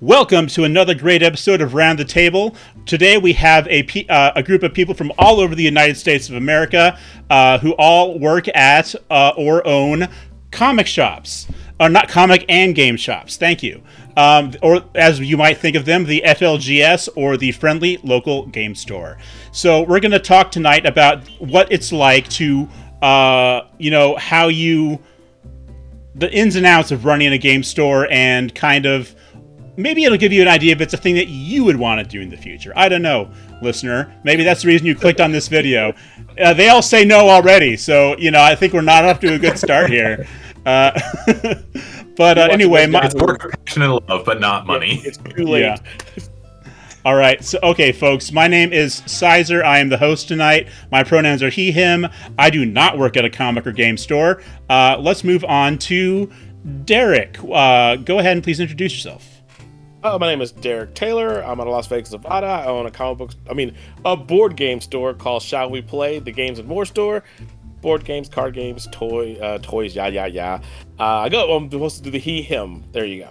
Welcome to another great episode of Round the Table. Today we have a group of people from all over the United States of America who all work at or own comic shops. Not comic and game shops, thank you. Or as you might think of them, the FLGS or the Friendly Local Game Store. So we're going to talk tonight about what it's like to, the ins and outs of running a game store, and kind of maybe it'll give you an idea if it's a thing that you would want to do in the future. I don't know, listener. Maybe that's the reason you clicked on this video. They all say no already, so I think we're not off to a good start here. But anyway, it's work, passion, and love, but not money. It's too late. Yeah. All right, so okay, folks. My name is Syzer. I am the host tonight. My pronouns are he, him. I do not work at a comic or game store. Let's move on to Derek. Go ahead and please introduce yourself. My name is Derek Taylor. I'm out of Las Vegas, Nevada. I own a board game store called Shall We Play? The Games and More Store. Board games, card games, toys, I'm supposed to do the he, him. There you go.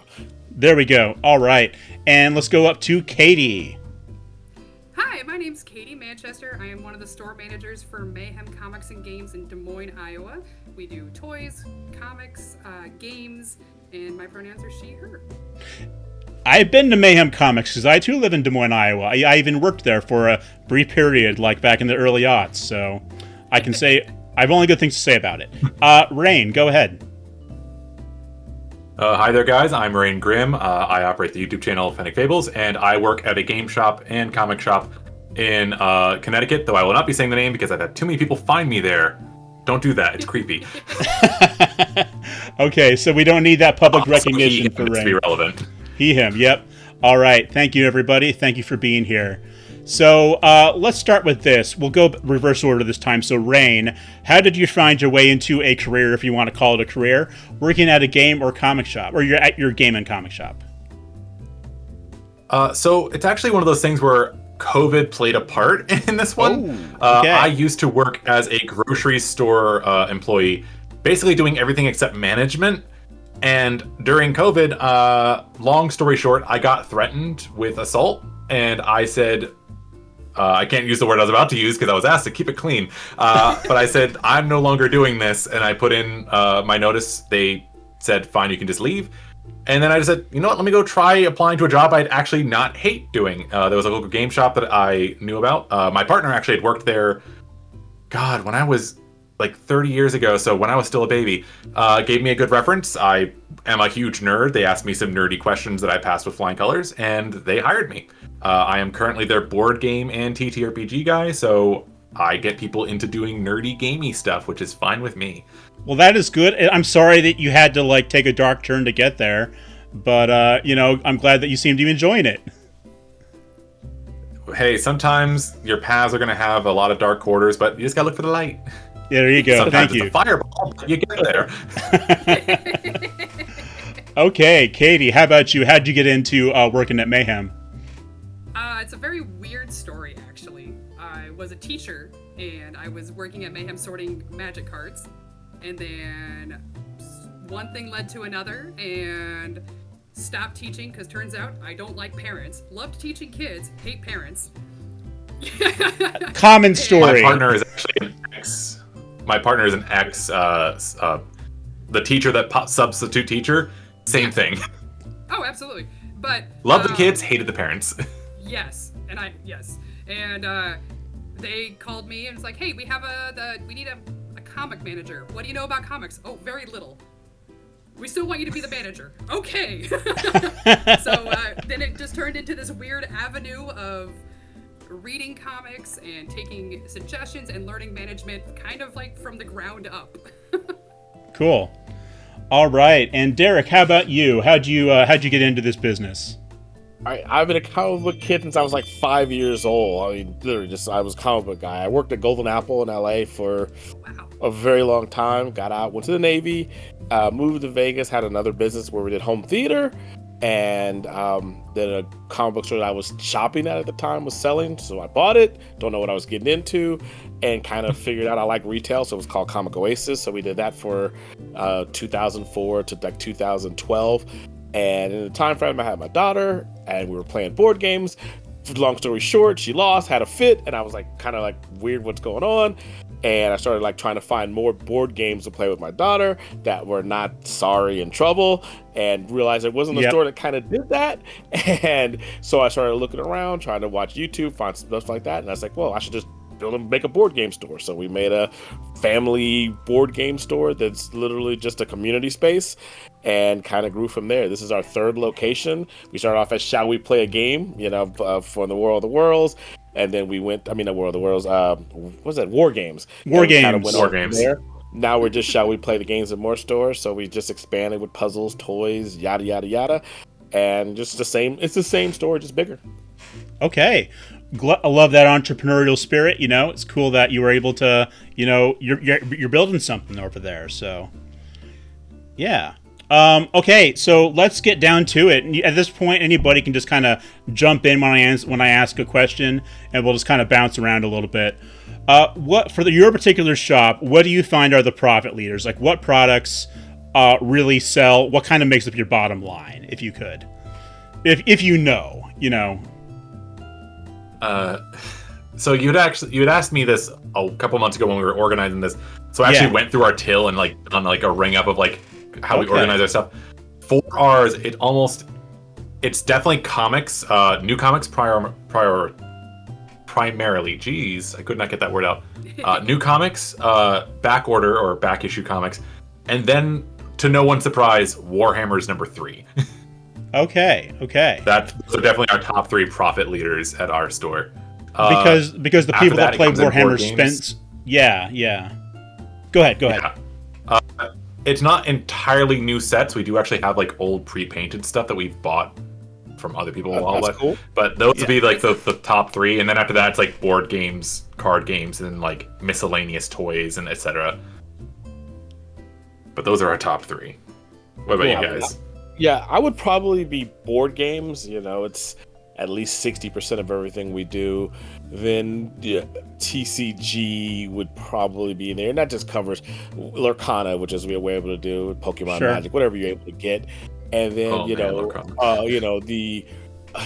There we go. All right. And let's go up to Katie. Hi, my name's Katie Manchester. I am one of the store managers for Mayhem Comics and Games in Des Moines, Iowa. We do toys, comics, games, and my pronouns are she, her. I've been to Mayhem Comics because I too live in Des Moines, Iowa. I even worked there for a brief period, like back in the early aughts. So I can say I have only good things to say about it. Rayne, go ahead. Hi there, guys. I'm RayneGrimm. I operate the YouTube channel Fennec Fables, and I work at a game shop and comic shop in Connecticut, though I will not be saying the name because I've had too many people find me there. Don't do that. It's creepy. Okay, so we don't need that public recognition for Rayne. To be relevant. He, him, yep. All right. Thank you, everybody. Thank you for being here. So let's start with this. We'll go reverse order this time. So, Rayne, how did you find your way into a career, if you want to call it a career, working at a game or comic shop, or you're at your game and comic shop? So it's actually one of those things where COVID played a part in this one. Okay. I used to work as a grocery store employee, basically doing everything except management. And during COVID, long story short, I got threatened with assault, and I said, I can't use the word I was about to use because I was asked to keep it clean. But I said, I'm no longer doing this. And I put in my notice. They said, fine, you can just leave. And then I just said, you know what, let me go try applying to a job I'd actually not hate doing. There was a local game shop that I knew about. My partner actually had worked there, God, when I was like 30 years ago, so when I was still a baby, gave me a good reference. I am a huge nerd. They asked me some nerdy questions that I passed with flying colors, and they hired me. I am currently their board game and TTRPG guy, so I get people into doing nerdy gamey stuff, which is fine with me. Well, that is good. I'm sorry that you had to take a dark turn to get there, but I'm glad that you seem to be enjoying it. Hey, sometimes your paths are going to have a lot of dark quarters, but you just got to look for the light. Yeah, there you go. Sometimes Thank you. It's a fireball, but you get there. Okay, Katie, how about you? How'd you get into working at Mayhem? It's a very weird story, actually. I was a teacher, and I was working at Mayhem sorting magic cards, and then one thing led to another, and stopped teaching because turns out I don't like parents. Loved teaching kids, hate parents. Common story. My partner is actually an ex. My partner is an ex. The teacher that substitute teacher, same thing. Oh, absolutely. But loved the kids, hated the parents. Yes, and they called me and it's like, hey, we have we need a comic manager. What do you know about comics? Oh, very little. We still want you to be the manager. Okay. So then it just turned into this weird avenue of reading comics and taking suggestions and learning management, kind of like from the ground up. Cool. All right, and Derek, how about you? How'd you get into this business? I've been a comic book kid since I was like 5 years old. I mean, literally, I was a comic book guy. I worked at Golden Apple in LA for a very long time. Got out, went to the Navy, moved to Vegas, had another business where we did home theater, and then a comic book store that I was shopping at the time was selling. So I bought it. Don't know what I was getting into, and kind of figured out I like retail. So it was called Comic Oasis. So we did that for 2004 to like 2012. And in the time frame, I had my daughter, and we were playing board games. Long story short, she lost, had a fit, and I was like, kind of like, weird, what's going on? And I started like trying to find more board games to play with my daughter that were not Sorry in Trouble, and realized it wasn't a store that kind of did that. And so I started looking around, trying to watch YouTube, find stuff like that. And I was like, well, I should just build and make a board game store. So we made a family board game store that's literally just a community space, and kind of grew from there. This is our third location. We started off as Shall We Play a Game, for the World of the Worlds. And then we went, the World of the Worlds, what was that? War Games. War Games. War Games. There. Now we're just Shall We Play the Games in more stores. So we just expanded with puzzles, toys, yada, yada, yada. And just it's the same store, just bigger. Okay. I love that entrepreneurial spirit. It's cool that you were able to, you're building something over there. So, yeah. Okay, so let's get down to it. At this point, anybody can just kind of jump in when I ask a question, and we'll just kind of bounce around a little bit. Your particular shop, what do you find are the profit leaders? Like, what products really sell? What kind of makes up your bottom line, if you could, if you know. So you had asked me this a couple months ago when we were organizing this. So I actually went through our till and like done like a ring up of like how we organize our stuff. For ours, it's definitely comics, new comics primarily. Jeez, I could not get that word out. New comics, back order or back issue comics, and then to no one's surprise, Warhammer's number 3. Okay. Those are definitely our top 3 profit leaders at our store. Because the people that play Warhammer spend. Yeah. Go ahead. Yeah. It's not entirely new sets. We do actually have like old pre-painted stuff that we've bought from other people. That's cool. But those would be like the top 3, and then after that it's like board games, card games, and like miscellaneous toys and etc. But those are our top 3. What about you guys? Yeah, I would probably be board games. It's at least 60% of everything we do. Then TCG would probably be in there. And that just covers Lorcana, which is we're able to do, Pokemon Magic, whatever you're able to get. And then,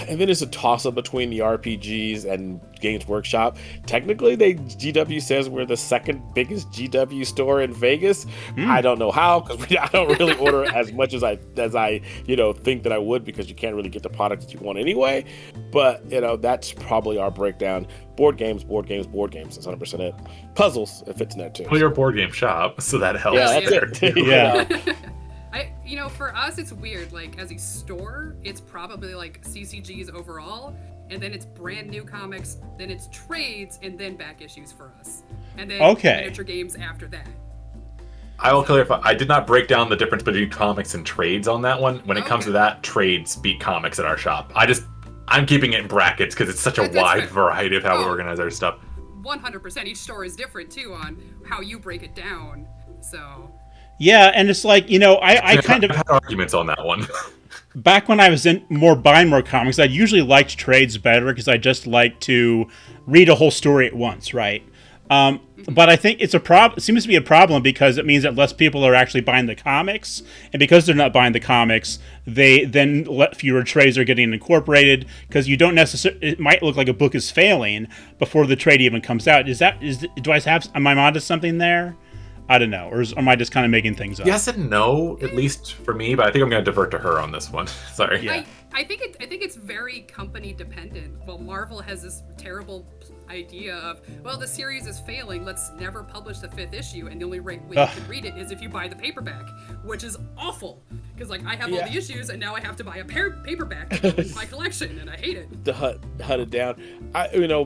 and then it's a toss-up between the RPGs and Games Workshop. Technically, GW says we're the second biggest GW store in Vegas. I don't know how, because I don't really order as much as I think that I would, because you can't really get the products that you want anyway. But that's probably our breakdown. Board games. That's 100% it. Puzzles, if it's in there too. Well, you're a board game shop, so that helps. Yeah, that's it. Yeah. For us, it's weird. Like, as a store, it's probably like CCGs overall, and then it's brand new comics, then it's trades, and then back issues for us. And then miniature games after that. I will clarify, I did not break down the difference between comics and trades on that one. When it comes to that, trades beat comics at our shop. I'm keeping it in brackets because it's such a wide variety of how we organize our stuff. 100%. Each store is different, too, on how you break it down. So... Yeah, and it's like, I kind of had arguments on that one. Back when I was buying more comics, I usually liked trades better because I just like to read a whole story at once, right? But I think it seems to be a problem because it means that less people are actually buying the comics, and because they're not buying the comics, fewer trades are getting incorporated because you don't necessarily. It might look like a book is failing before the trade even comes out. Am I onto something there? I don't know, or am I just kind of making things up? Yes and no, at least for me, but I think I'm going to divert to her on this one. Sorry. Yeah. I think it's very company dependent. Well, Marvel has this terrible idea of, well, the series is failing, let's never publish the 5th issue, and the only way you can read it is if you buy the paperback, which is awful, because like I have all the issues and now I have to buy a paperback to go into my collection, and I hate it. To hunt it down.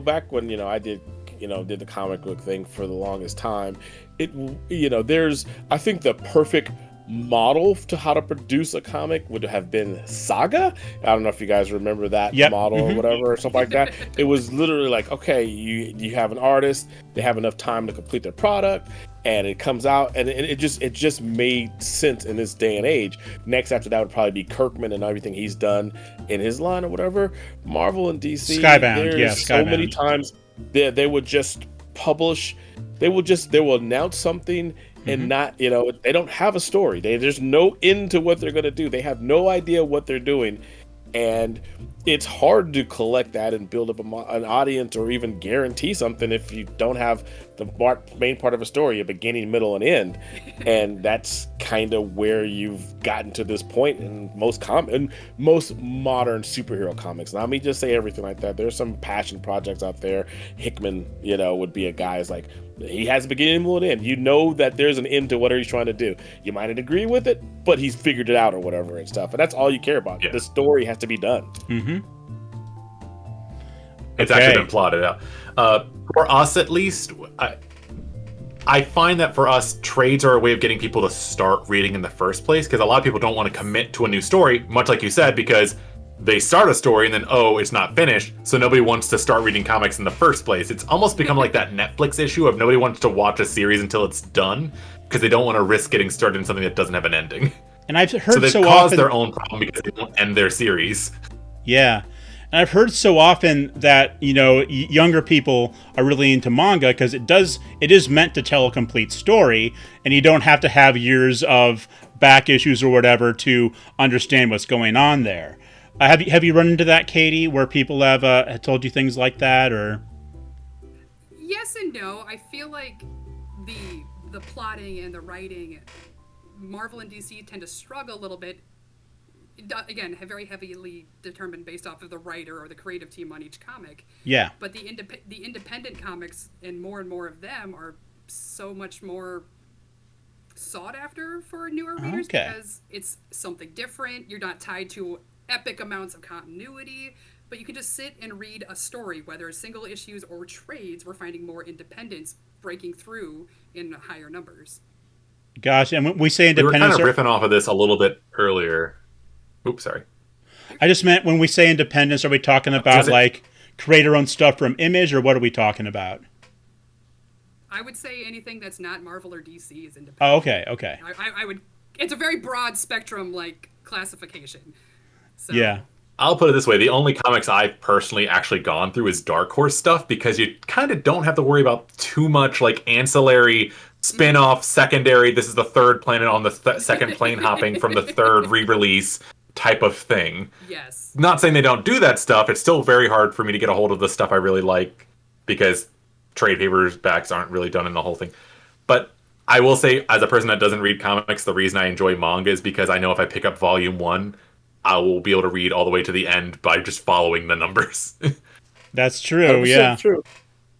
Back when I did the comic book thing for the longest time, there's, I think, the perfect model to how to produce a comic would have been Saga. I don't know if you guys remember that model or whatever, or something like that. It was literally like, okay, you have an artist, they have enough time to complete their product, and it comes out, and it just made sense in this day and age. Next after that would probably be Kirkman and everything he's done in his line or whatever. Marvel and DC, Skybound, so many times they would just publish. They will announce something and not, they don't have a story. There's no end to what they're going to do. They have no idea what they're doing. And it's hard to collect that and build up an audience or even guarantee something if you don't have the main part of a story, a beginning, middle, and end. And that's kind of where you've gotten to this point in most modern superhero comics. Now, let me just say everything like that. There's some passion projects out there. Hickman, would be a guy who's like, he has a beginning, middle, and end. You know that there's an end to whatever he's trying to do. You might not agree with it, but he's figured it out or whatever and stuff. And that's all you care about. Yeah. The story has to be done. Mm-hmm. It's actually been plotted out. For us, at least, I find that for us, trades are a way of getting people to start reading in the first place, because a lot of people don't want to commit to a new story, much like you said, because they start a story and then, it's not finished, so nobody wants to start reading comics in the first place. It's almost become like that Netflix issue of nobody wants to watch a series until it's done, because they don't want to risk getting started in something that doesn't have an ending. And I've heard so they've so caused often their own problem because they don't end their series. Yeah. And I've heard so often that, younger people are really into manga because it is meant to tell a complete story, and you don't have to have years of back issues or whatever to understand what's going on there. Have you run into that, Katie, where people have told you things like that, or? Yes and no. I feel like the plotting and the writing, Marvel and DC tend to struggle a little bit. Again, very heavily determined based off of the writer or the creative team on each comic. Yeah. But the independent comics, and more of them, are so much more sought after for newer readers because it's something different. You're not tied to epic amounts of continuity, but you can just sit and read a story, whether it's single issues or trades. We're finding more independence breaking through in higher numbers. Gosh, and when we say independence, we were kind of riffing off of this a little bit earlier. Oops, sorry. I just meant when we say independence, are we talking about like create our own stuff from Image, or what are we talking about? I would say anything that's not Marvel or DC is independent. Oh, okay. I would. It's a very broad spectrum, like, classification. So. Yeah. I'll put it this way. The only comics I've personally actually gone through is Dark Horse stuff, because you kind of don't have to worry about too much like ancillary spin-off, secondary, this is the third planet on the second plane hopping from the third re-release type of thing. Yes. Not saying they don't do that stuff. It's still very hard for me to get a hold of the stuff I really like, because trade paperbacks aren't really done in the whole thing. But I will say, as a person that doesn't read comics, the reason I enjoy manga is because I know if I pick up volume 1, I will be able to read all the way to the end by just following the numbers. That's true, yeah. True.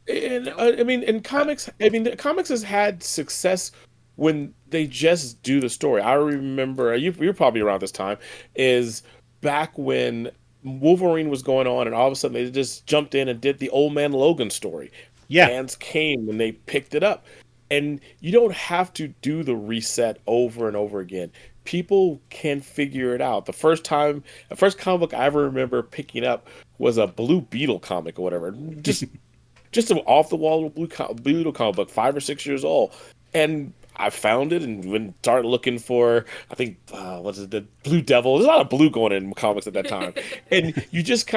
And in comics, comics has had success when they just do the story. I remember, you're probably around this time, is back when Wolverine was going on, and all of a sudden they just jumped in and did the Old Man Logan story. Yeah. Fans came and they picked it up. And you don't have to do the reset over and over again. People can figure it out. The first comic book I ever remember picking up was a Blue Beetle comic or whatever. Just an off-the-wall Blue Beetle comic book, 5 or 6 years old. And I found it and started looking for, I think, the Blue Devil. There's a lot of blue going in comics at that time. And you just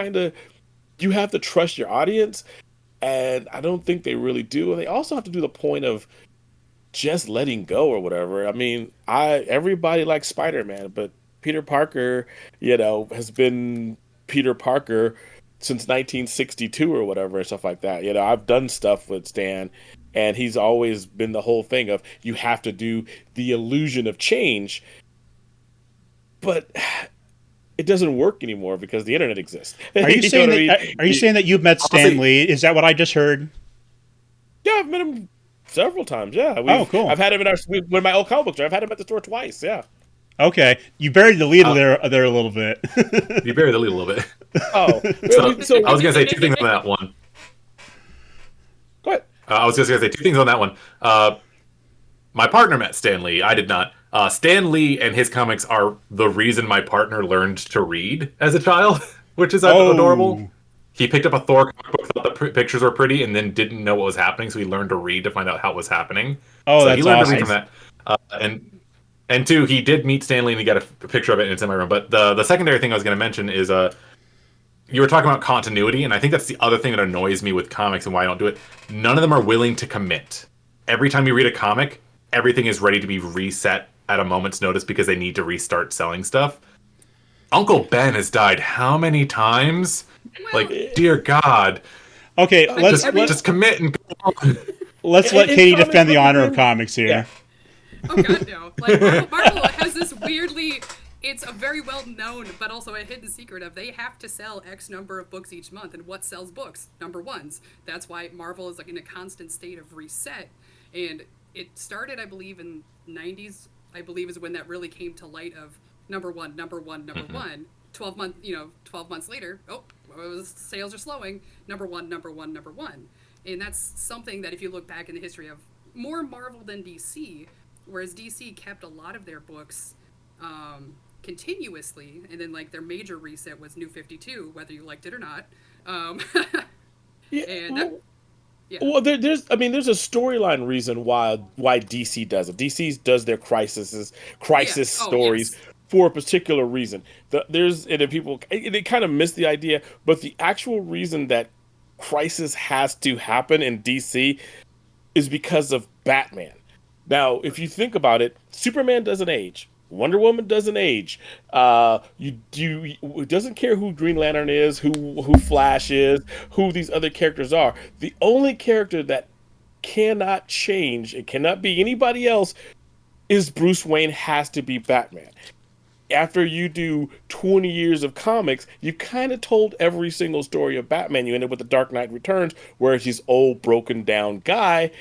you have to trust your audience. And I don't think they really do. And they also have to do the point of just letting go or whatever. I mean, everybody likes Spider-Man, but Peter Parker, has been Peter Parker since 1962 or whatever and stuff like that. I've done stuff with Stan, and he's always been the whole thing of you have to do the illusion of change. But it doesn't work anymore because the internet exists. Are you saying Are you saying that you've met Stan Lee? Is that what I just heard? Yeah, I've met him several times. Yeah. Cool. I've had him one of my old comic books. I've had him at the store twice. Yeah. Okay, you buried the lead there a little bit. You buried the lead a little bit. Oh, so I was gonna say two things on that one. Go ahead. I was just gonna say two things on that one. My partner met Stan Lee. I did not. Stan Lee and his comics are the reason my partner learned to read as a child, which is adorable. He picked up a Thor comic book, thought the pictures were pretty, and then didn't know what was happening, so he learned to read to find out how it was happening. Oh, so that's he learned awesome. to read from that. And two, he did meet Stan Lee, and he got a picture of it, and it's in my room. But the secondary thing I was going to mention is you were talking about continuity, and I think that's the other thing that annoys me with comics and why I don't do it. None of them are willing to commit. Every time you read a comic, everything is ready to be reset at a moment's notice because they need to restart selling stuff. Uncle Ben has died how many times? Well, Like, dear God. Okay, Just commit and go on. let's let Katie defend the honor of comics here. Yeah. oh god, no. Like Marvel has this weirdly. It's a very well known, but also a hidden secret of they have to sell X number of books each month, and what sells books? Number ones. That's why Marvel is like in a constant state of reset, and it started, I believe, in '90s. I believe is when that really came to light of number one. 12 months later, sales are slowing. Number one. And that's something that if you look back in the history of more Marvel than DC, whereas DC kept a lot of their books continuously, and then like their major reset was New 52, whether you liked it or not. Well, there's a storyline reason why DC does it. DC does their crisis stories for a particular reason. They kind of miss the idea, but the actual reason that crisis has to happen in DC is because of Batman. Now, if you think about it, Superman doesn't age. Wonder Woman doesn't age. It doesn't care who Green Lantern is, who Flash is, who these other characters are. The only character that cannot change, it cannot be anybody else, is Bruce Wayne. Has to be Batman. After you do 20 years of comics, you kind of told every single story of Batman. You end up with The Dark Knight Returns, where he's old, broken down guy,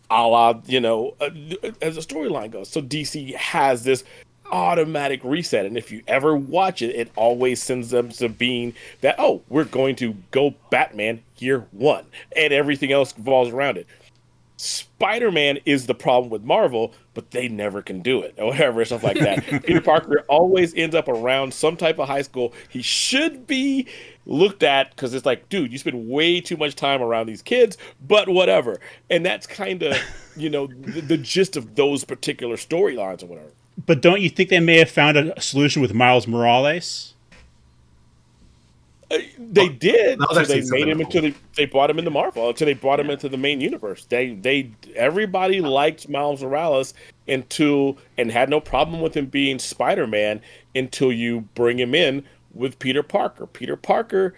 a la, as the storyline goes. So DC has this automatic reset, and if you ever watch it, it always sends them to being that, we're going to go Batman year one, and everything else revolves around it. Spider-Man is the problem with Marvel, but they never can do it, or whatever, stuff like that. Peter Parker always ends up around some type of high school. He should be looked at, because it's like, dude, you spend way too much time around these kids, but whatever. And that's kind of, the gist of those particular storylines or whatever. But don't you think they may have found a solution with Miles Morales? They did. So they made him they brought him into Marvel until they brought him into the main universe. Everybody liked Miles Morales and had no problem with him being Spider-Man until you bring him in with Peter Parker. Peter Parker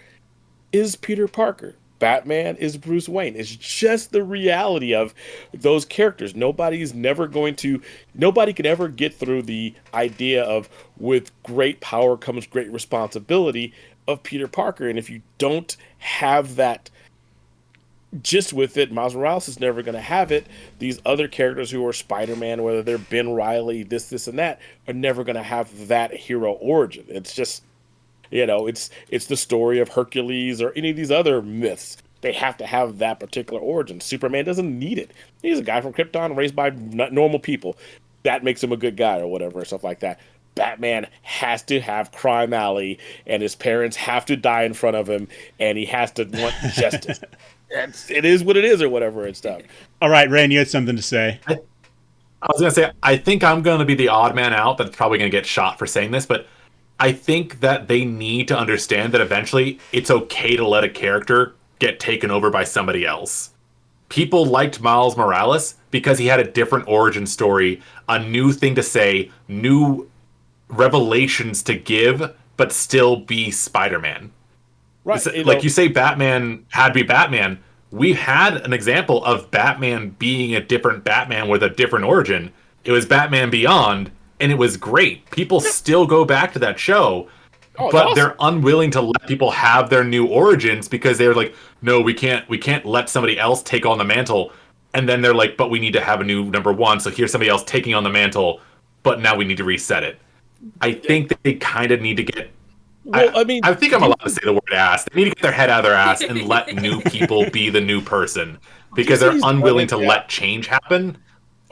is Peter Parker. Batman is Bruce Wayne. It's just the reality of those characters. Nobody can ever get through the idea of with great power comes great responsibility of Peter Parker. And if you don't have that just with it, Miles Morales is never going to have it. These other characters who are Spider-Man, whether they're Ben Reilly, this and that, are never going to have that hero origin. It's just, it's the story of Hercules or any of these other myths. They have to have that particular origin. Superman doesn't need it. He's a guy from Krypton raised by normal people. That makes him a good guy or whatever, stuff like that. Batman has to have Crime Alley, and his parents have to die in front of him, and he has to want justice. It is what it is or whatever and stuff. All right, Rain, you had something to say. I was going to say, I think I'm going to be the odd man out that's probably going to get shot for saying this, but I think that they need to understand that eventually it's okay to let a character get taken over by somebody else. People liked Miles Morales because he had a different origin story, a new thing to say, new revelations to give, but still be Spider-Man. Right. You say Batman had to be Batman. We had an example of Batman being a different Batman with a different origin. It was Batman Beyond, and it was great. People still go back to that show, but awesome. They're unwilling to let people have their new origins because they're like, no, we can't let somebody else take on the mantle. And then they're like, but we need to have a new number one, so here's somebody else taking on the mantle, but now we need to reset it. I think that they kind of need to get... I think I'm allowed to say the word ass. They need to get their head out of their ass and let new people be the new person because they're unwilling to let change happen.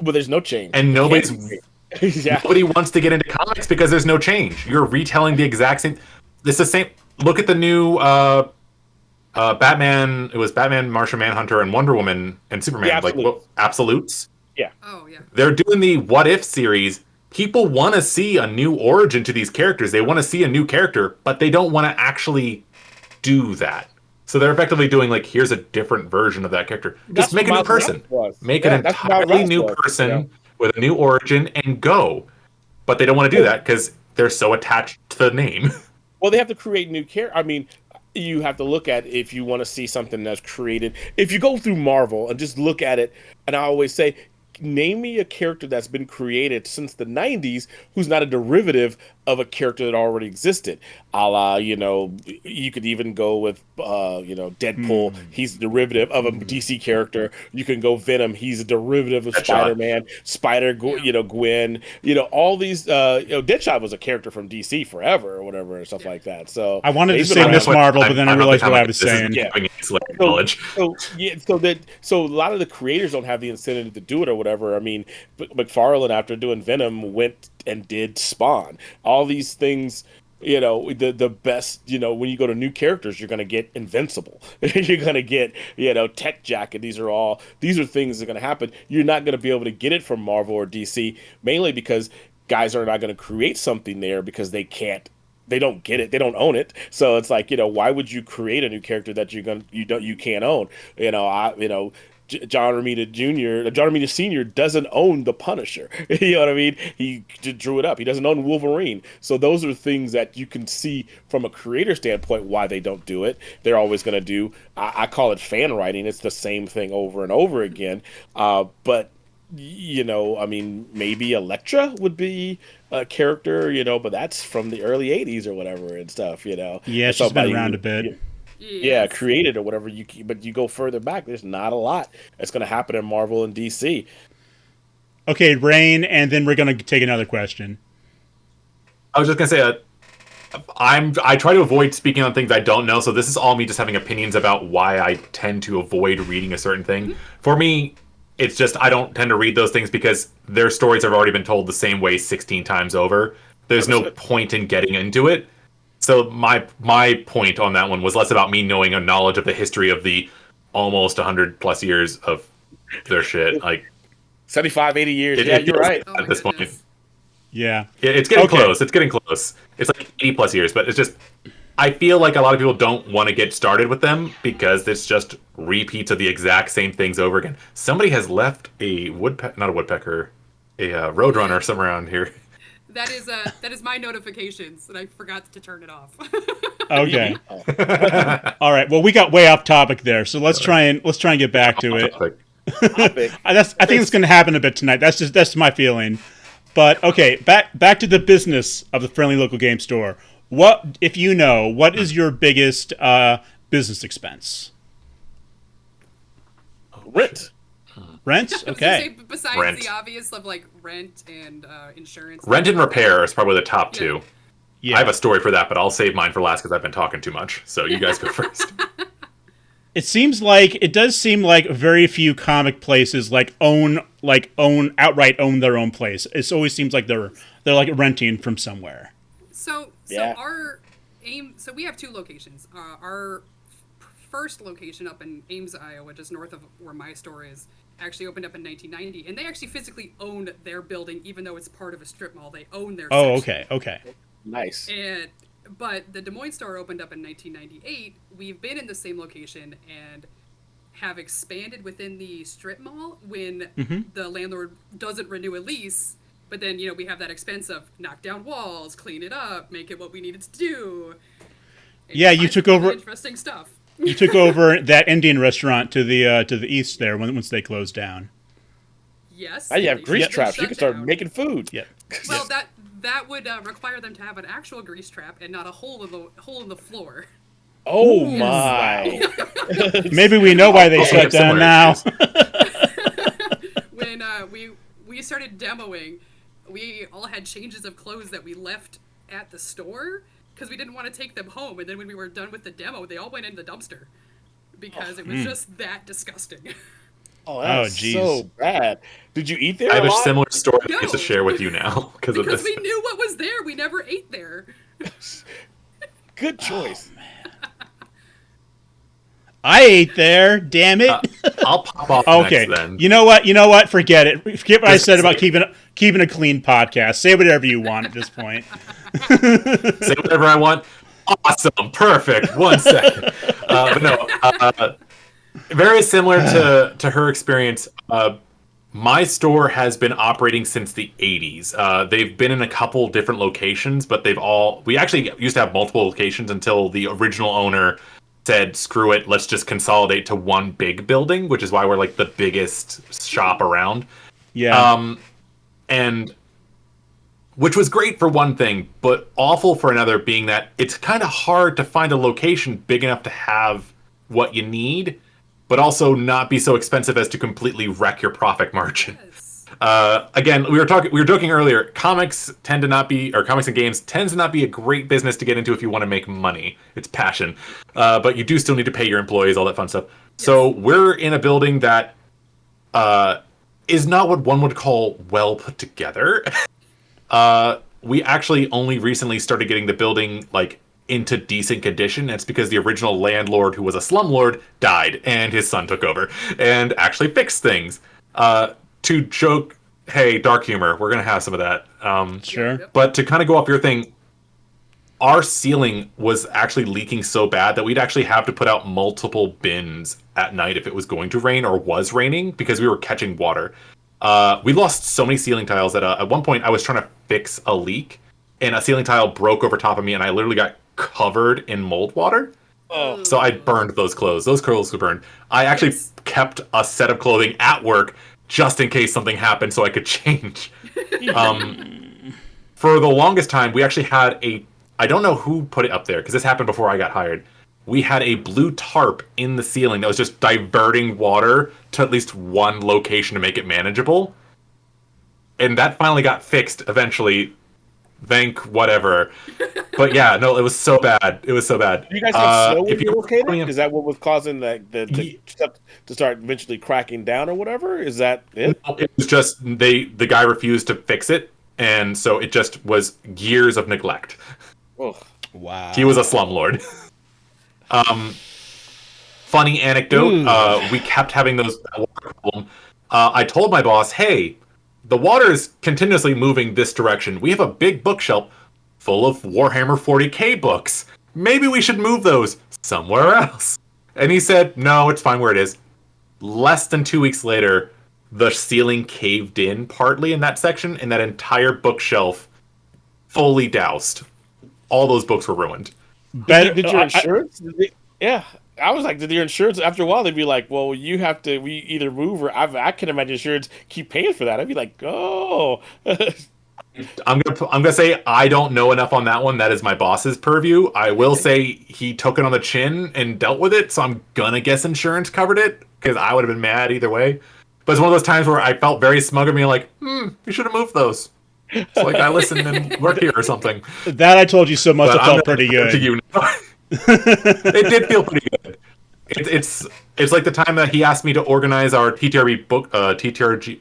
But there's no change. And nobody wants to get into comics because there's no change. You're retelling the exact same... It's the same... Look at the new Batman. It was Batman, Martian Manhunter, and Wonder Woman and Superman. Absolutes? Yeah. Oh, yeah. They're doing the What If series. People want to see a new origin to these characters. They want to see a new character, but they don't want to actually do that. So they're effectively doing here's a different version of that character. Just make a new person. Make an entirely new person with a new origin and go. But they don't want to do that because they're so attached to the name. Well, they have to create new characters. I mean, you have to look at if you want to see something that's created. If you go through Marvel and just look at it, and I always say, name me a character that's been created since the 90s who's not a derivative of a character that already existed. A la, you could even go with, Deadpool. He's a derivative of a DC character. You can go Venom. He's a derivative of Spider-Man. Gwen. All these. Deadshot was a character from DC forever or whatever and stuff like that. So I wanted to say Miss Marvel, but then I realized what I was saying. So a lot of the creators don't have the incentive to do it or whatever. I mean, McFarlane, after doing Venom, went and did Spawn. All these things, the best, when you go to new characters, you're going to get Invincible. You're going to get, Tech Jacket. These are things that are going to happen. You're not going to be able to get it from Marvel or DC, mainly because guys are not going to create something there because they can't. They don't get it. They don't own it. So it's like, why would you create a new character that you can't own? John Romita Sr. doesn't own the Punisher. You know what I mean? He drew it up. He doesn't own Wolverine. So those are things that you can see from a creator standpoint why they don't do it. They're always going to do. I call it fan writing. It's the same thing over and over again. But maybe Elektra would be a character, but that's from the early 80s or whatever and stuff, Yeah, she's been around a bit. Yeah, created or whatever. But you go further back, there's not a lot that's going to happen in Marvel and DC. Okay, Rain, and then we're going to take another question. I was just going to say, I try to avoid speaking on things I don't know, so this is all me just having opinions about why I tend to avoid reading a certain thing. Mm-hmm. For me, it's just I don't tend to read those things because their stories have already been told the same way 16 times over. There's no point in getting into it. So my point on that one was less about me knowing a knowledge of the history of the almost 100 plus years of their shit. Like 75, 80 years. You're right. At this point. Yeah. It's getting close. It's getting close. It's like 80 plus years, but it's just I feel like a lot of people don't want to get started with them because it's just repeats of the exact same things over again. Somebody has left a roadrunner somewhere around here. That is my notifications, and I forgot to turn it off. Okay. All right. Well, we got way off topic there, so let's try and get back to it. I think it's going to happen a bit tonight. That's my feeling. But okay, back to the business of the Friendly Local Game Store. What is your biggest business expense? Rent. Rent? Okay. Besides rent. The obvious of like rent and insurance. Rent and repair is probably the top two. Yeah. I have a story for that, but I'll save mine for last because I've been talking too much. So you guys go first. It does seem like very few comic places outright own their own place. It always seems like they're like renting from somewhere. So our aim. So we have two locations. Our first location up in Ames, Iowa, just north of where my store is, actually opened up in 1990, and they actually physically own their building, even though it's part of a strip mall. They own their section. Okay. Nice. But the Des Moines store opened up in 1998. We've been in the same location and have expanded within the strip mall when the landlord doesn't renew a lease. But then, we have that expense of knock down walls, clean it up, make it what we needed to do. You took over interesting stuff. You took over that Indian restaurant to the east there once they closed down. Yes. Now you have grease traps. You can start making food. Yeah. Well, that would require them to have an actual grease trap and not a hole in the floor. Oh my! Maybe we know why they shut down now. When we started demoing, we all had changes of clothes that we left at the store because we didn't want to take them home. And then when we were done with the demo, they all went in the dumpster because it was just that disgusting. Oh, that's so bad. Did you eat there? I have a similar story to share with you now because of this. We knew what was there. We never ate there. Good choice. Oh, I ate there. Damn it! I'll pop off okay. next then. You know what? Forget it. Forget what I said about keeping a clean podcast. Say whatever you want at this point. Say whatever I want. Awesome. Perfect. 1 second. But no. Very similar to her experience. my store has been operating since the 80s. They've been in a couple different locations, but we actually used to have multiple locations until the original owner said, screw it, let's just consolidate to one big building, which is why we're like the biggest shop around. Yeah. And which was great for one thing, but awful for another, being that it's kind of hard to find a location big enough to have what you need, but also not be so expensive as to completely wreck your profit margin. Yes. Again, we were joking earlier. Comics and games tends to not be a great business to get into if you want to make money. It's passion, but you do still need to pay your employees, all that fun stuff. Yes. So we're in a building that is not what one would call well put together. We actually only recently started getting the building into decent condition. It's because the original landlord, who was a slumlord, died, and his son took over and actually fixed things. To joke, hey, dark humor, we're gonna have some of that. Sure. But to kind of go off your thing, our ceiling was actually leaking so bad that we'd actually have to put out multiple bins at night if it was going to rain or was raining, because we were catching water. We lost so many ceiling tiles that at one point I was trying to fix a leak, and a ceiling tile broke over top of me, and I literally got covered in mold water. Oh. So I burned those clothes. Those clothes were burned. I actually kept a set of clothing at work just in case something happened so I could change. For the longest time, we actually had I don't know who put it up there, because this happened before I got hired. We had a blue tarp in the ceiling that was just diverting water to at least one location to make it manageable. And that finally got fixed eventually. Thank whatever. But yeah, no, it was so bad. It was so bad. You guys have snow if you located? Is that what was causing the stuff to start eventually cracking down or whatever? Is that it? No, it was just the guy refused to fix it, and so it just was years of neglect. Oh, wow. He was a slumlord. Funny anecdote. We kept having that water problem. I told my boss, hey, the water is continuously moving this direction. We have a big bookshelf full of Warhammer 40k books. Maybe we should move those somewhere else. And he said, no, it's fine where it is. Less than 2 weeks later, the ceiling caved in partly in that section, and that entire bookshelf fully doused. All those books were ruined. Did your insurance? Yeah. I was like, did your insurance, after a while, they'd be like, well, we either move, or I can imagine insurance keep paying for that. I'd be like, oh. I'm gonna say I don't know enough on that one. That is my boss's purview. I will say he took it on the chin and dealt with it, so I'm gonna guess insurance covered it, because I would have been mad either way. But it's one of those times where I felt very smug of me, like, we should have moved those. It's like I listened and worked here or something. That I told you so much, But it felt pretty good. To you now. It did feel pretty good. It's like the time that he asked me to organize our TTRPG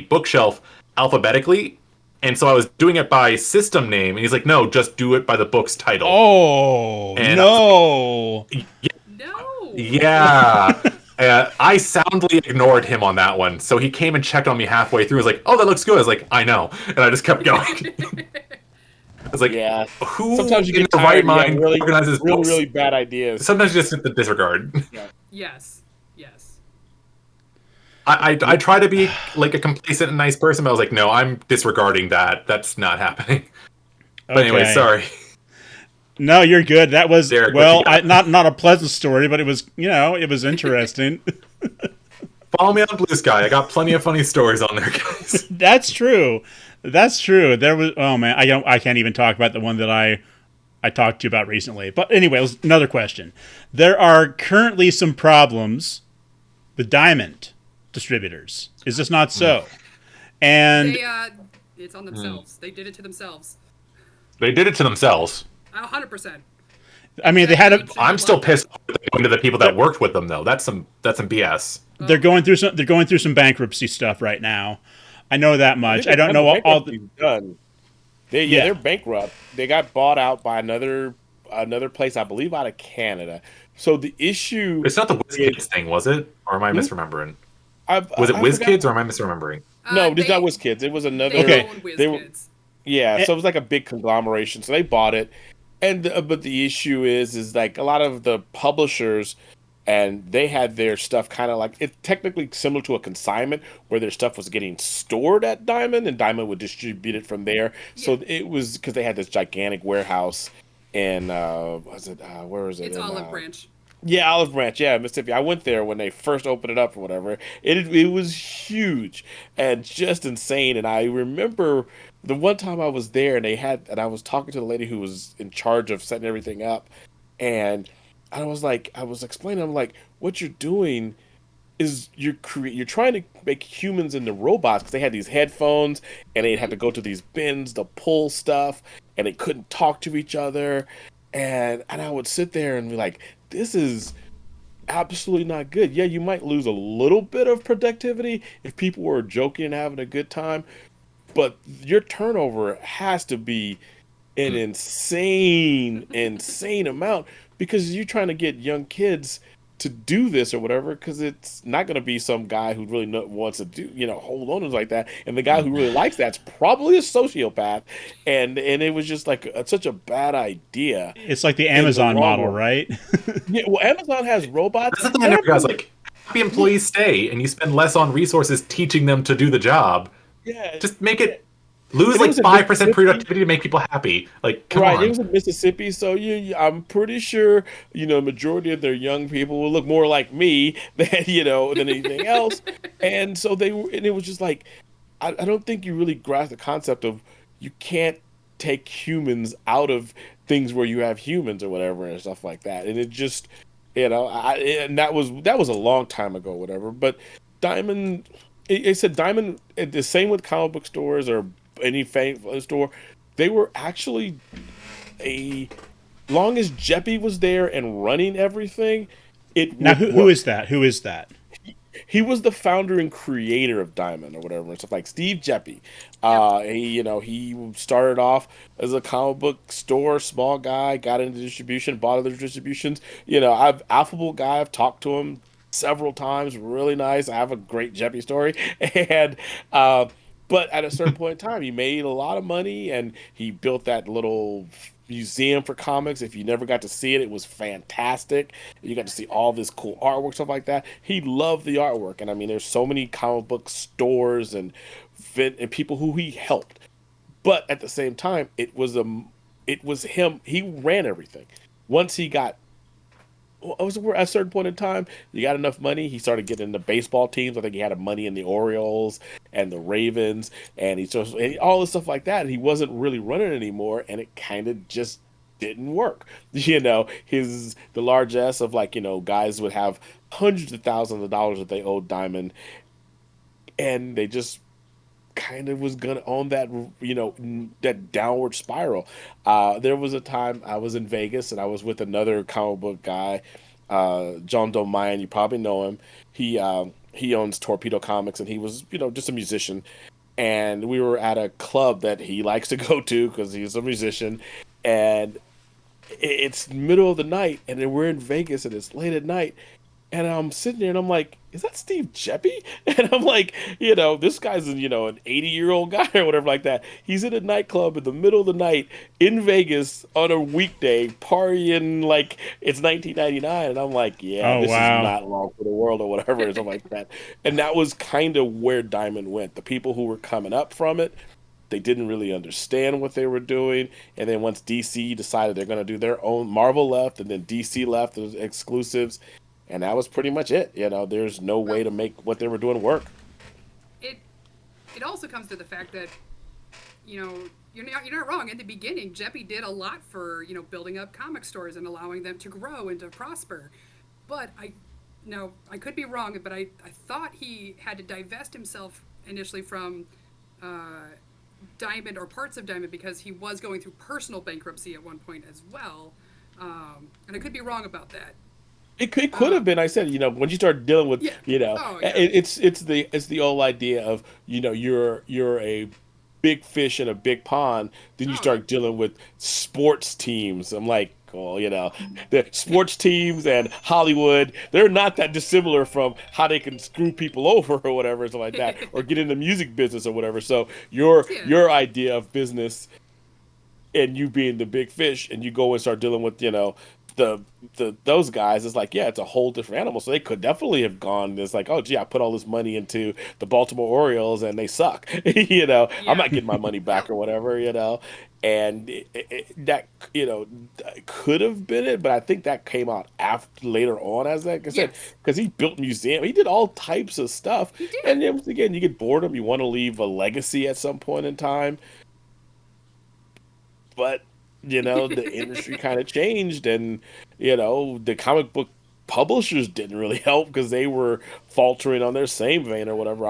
bookshelf alphabetically, and so I was doing it by system name, and he's like, no, just do it by the book's title. Oh, and no. No. Yeah. I soundly ignored him on that one, so he came and checked on me halfway through. He was like, oh, that looks good. I was like, I know. And I just kept going. I was like, yeah. Who sometimes you in get the right mind really, organizes books? really bad ideas. Sometimes you just hit the disregard. Yeah. Yes. I try to be like a complacent and nice person, but I was like, no, I'm disregarding that. That's not happening. But anyway, sorry. No, you're good. That was, Derek, not a pleasant story, but it was, it was interesting. Follow me on Blue Sky. I got plenty of funny stories on there, guys. That's true. There was, oh man, I can't even talk about the one that I talked to you about recently. But anyway, it was another question. There are currently some problems with diamond distributors. Is this not so? And it's on themselves. They did it to themselves. They did it to themselves. 100%. I mean, they had a. I'm still pissed going to the people that worked with them, though. That's some BS. They're going through some bankruptcy stuff right now. I know that much. I don't know all the done. They're bankrupt. They got bought out by another place, I believe, out of Canada. So the issue, it's not the WizKids thing, was it? Or am I misremembering? Was it WizKids or am I misremembering? No, it's not WizKids. It was another. Okay. They were, so it was like a big conglomeration. So they bought it, and but the issue is like a lot of the publishers and they had their stuff kind of like it technically similar to a consignment where their stuff was getting stored at Diamond and Diamond would distribute it from there. Yeah. So it was because they had this gigantic warehouse in was it where was it It's in Olive Branch. yeah, Olive Branch, yeah, Mississippi. I went there when they first opened it up or whatever. It was huge and just insane. And I remember the one time I was there and I was talking to the lady who was in charge of setting everything up, and I was explaining, I'm like, what you're doing is you're trying to make humans into robots because they had these headphones and they had to go to these bins to pull stuff and they couldn't talk to each other, and I would sit there and be like, this is absolutely not good. Yeah, you might lose a little bit of productivity if people were joking and having a good time, but your turnover has to be an insane amount because you're trying to get young kids to do this or whatever because it's not going to be some guy who really wants to do hold on to like that, and the guy who really likes that's probably a sociopath, and it was just like such a bad idea It's like the in the Amazon long model, run. right? Yeah, well, Amazon has robots. That's the thing I never got. Is like, happy employees stay, and you spend less on resources teaching them to do the job. Yeah, Just make yeah. it lose And it like was in 5% Mississippi. productivity to make people happy. Like, come Right, it on. was in Mississippi, so I'm pretty sure majority of their young people will look more like me than anything else, and so and it was just like I don't think you really grasp the concept of you can't take humans out of things where you have humans or whatever and stuff like that, and it just and that was a long time ago, whatever. But Diamond, it said Diamond, the same with comic book stores or any store, they were actually a long as Jeppy was there and running everything, it Now, would who work. is that? Who is that? He was the founder and creator of Diamond or whatever and stuff like Steve Jeppy. Yep. He started off as a comic book store, small guy, got into distribution, bought other distributions. I've affable guy. I've talked to him several times. Really nice. I have a great Jeppy story, and but at a certain point in time, he made a lot of money, and he built that little museum for comics. If you never got to see it, it was fantastic. You got to see all this cool artwork, stuff like that. He loved the artwork, and I mean, there's so many comic book stores and people who he helped. But at the same time, it was him. He ran everything. Once he got it was at a certain point in time, you got enough money. He started getting into baseball teams. I think he had money in the Orioles and the Ravens, and and all this stuff like that. And he wasn't really running anymore, and it kind of just didn't work. The largesse of guys would have hundreds of thousands of dollars that they owed Diamond, and they just kind of was gonna own that that downward spiral. There was a time I was in Vegas and I was with another comic book guy, John Domayan. You probably know him. He owns Torpedo Comics and he was just a musician. And we were at a club that he likes to go to because he's a musician. And it's middle of the night and then we're in Vegas and it's late at night. And I'm sitting there and I'm like, is that Steve Jeppy? And I'm like, this guy's an 80-year-old guy or whatever like that. He's in a nightclub in the middle of the night in Vegas on a weekday partying like it's 1999. And I'm like, yeah, Oh, this is wow. not long for the world or whatever, or something like that. And that was kind of where Diamond went. The people who were coming up from it, they didn't really understand what they were doing. And then once DC decided they're going to do their own, Marvel left, and then DC left, those exclusives. And that was pretty much it. There's no way Well, to make what they were doing work. it it also comes to the fact that you're not wrong. In the beginning, Jeppy did a lot for building up comic stores and allowing them to grow and to prosper. But I could be wrong, but I thought he had to divest himself initially from Diamond or parts of Diamond because he was going through personal bankruptcy at one point as well. And I could be wrong about that. It could have been. I said, when you start dealing with, Yeah. Oh yeah. it's the old idea of, you're a big fish in a big pond. Then you Oh yeah. start dealing with sports teams. I'm like, well, the sports teams and Hollywood, they're not that dissimilar from how they can screw people over or whatever, something like that, or get in the music business or whatever. So your Yeah. your idea of business and you being the big fish and you go and start dealing with those guys is like, yeah, it's a whole different animal. So they could definitely have gone this like, oh gee, I put all this money into the Baltimore Orioles and they suck. I'm Yeah. not getting my money back or whatever. And that could have been it, but I think that came out after later on, as like I said, Yes. because he built museum, he did all types of stuff, He and did. then again, you get boredom, you want to leave a legacy at some point in time, but the industry kind of changed, and the comic book publishers didn't really help because they were faltering on their same vein or whatever.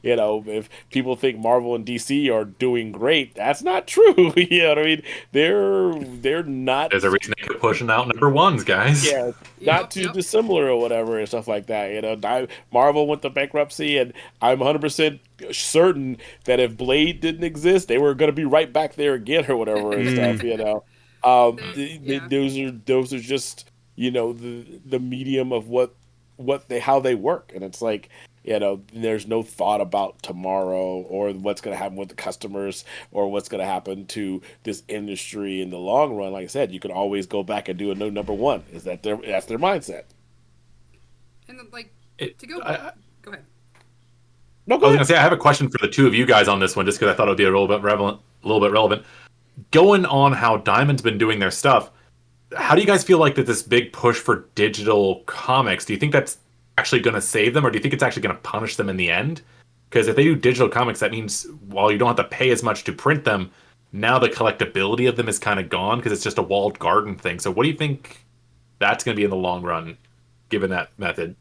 If people think Marvel and DC are doing great, that's not true. You know what I mean? They're not. There's a reason they keep pushing out number ones, guys. Yeah, not Yep. too Yep. dissimilar or whatever and stuff like that. Marvel went to bankruptcy, and I'm 100% certain that if Blade didn't exist, they were going to be right back there again or whatever and stuff. Yeah. Those are just the medium of how they work, and it's like. There's no thought about tomorrow or what's going to happen with the customers or what's going to happen to this industry in the long run. Like I said, you can always go back and do a new number one. That's their mindset? And then, like, It, to go. I, Go ahead. No, I go was ahead. gonna say I have a question for the two of you guys on this one, just because I thought it would be a little bit relevant. Going on how Diamond's been doing their stuff, how do you guys feel like that this big push for digital comics? Do you think that's actually going to save them, or do you think it's actually going to punish them in the end? Because if they do digital comics, that means while you don't have to pay as much to print them, now the collectability of them is kind of gone because it's just a walled garden thing. So what do you think that's going to be in the long run, given that method?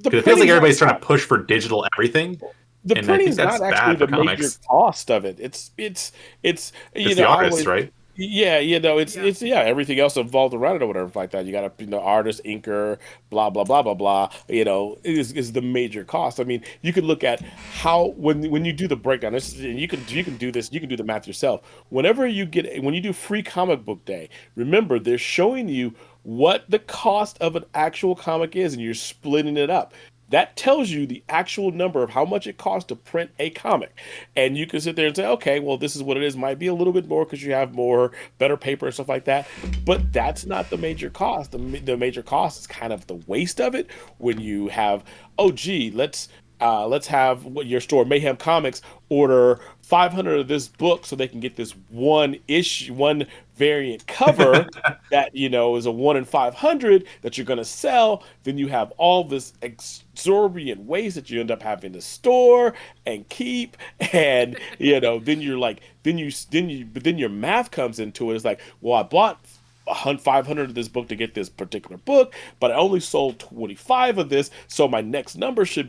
The Because it feels like printing's everybody's trying to push for digital everything, the and I think printing's that's not actually bad for the major comics. cost of it. It's It's the I artists, always right? yeah, Yeah. it's everything else involved around it or whatever like that. You got artist, inker, blah blah blah blah blah. Is the major cost. I mean, you could look at how when you do the breakdown. You can do this. You can do the math yourself. When you do free comic book day, remember they're showing you what the cost of an actual comic is, and you're splitting it up. That tells you the actual number of how much it costs to print a comic. And you can sit there and say, okay, well, this is what it is. Might be a little bit more because you have more, better paper and stuff like that. But that's not the major cost. The major cost is kind of the waste of it when you have, oh, gee, let's have your store Mayhem Comics order 500 of this book so they can get this one variant cover that is a 1 in 500 that you're going to sell. Then you have all this exorbitant waste that you end up having to store and keep, and then you're like but then your math comes into it. It's like, well, I bought 500 of this book to get this particular book, but I only sold 25 of this, so my next number should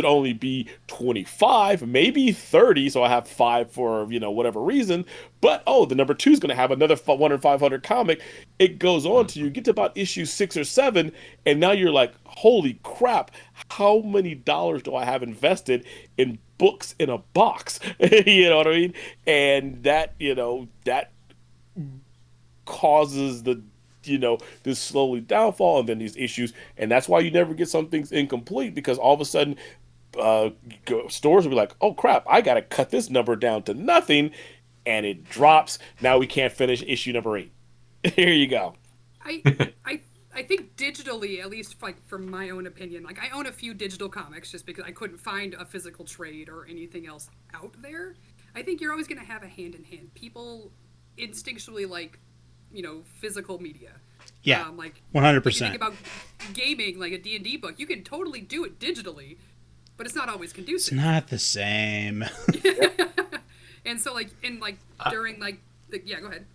only be 25, maybe 30, so I have 5 for whatever reason. But the number 2 is going to have another 1 in 500 comic. It goes on to you get to about issue 6 or 7, and now you're like, holy crap, how many dollars do I have invested in books in a box? You know what I mean? And that causes this slowly downfall and then these issues, and that's why you never get some things incomplete, because all of a sudden stores will be like, oh crap, I gotta cut this number down to nothing, and it drops. Now we can't finish issue number 8. Here you go. I I I think digitally, at least like from my own opinion, like I own a few digital comics just because I couldn't find a physical trade or anything else out there. I think you're always going to have a hand in hand. People instinctually like, physical media. Yeah, like 100%. If you think about gaming, like a D&D book, you can totally do it digitally, but it's not always It's conducive. not the same. And so during yeah, go ahead.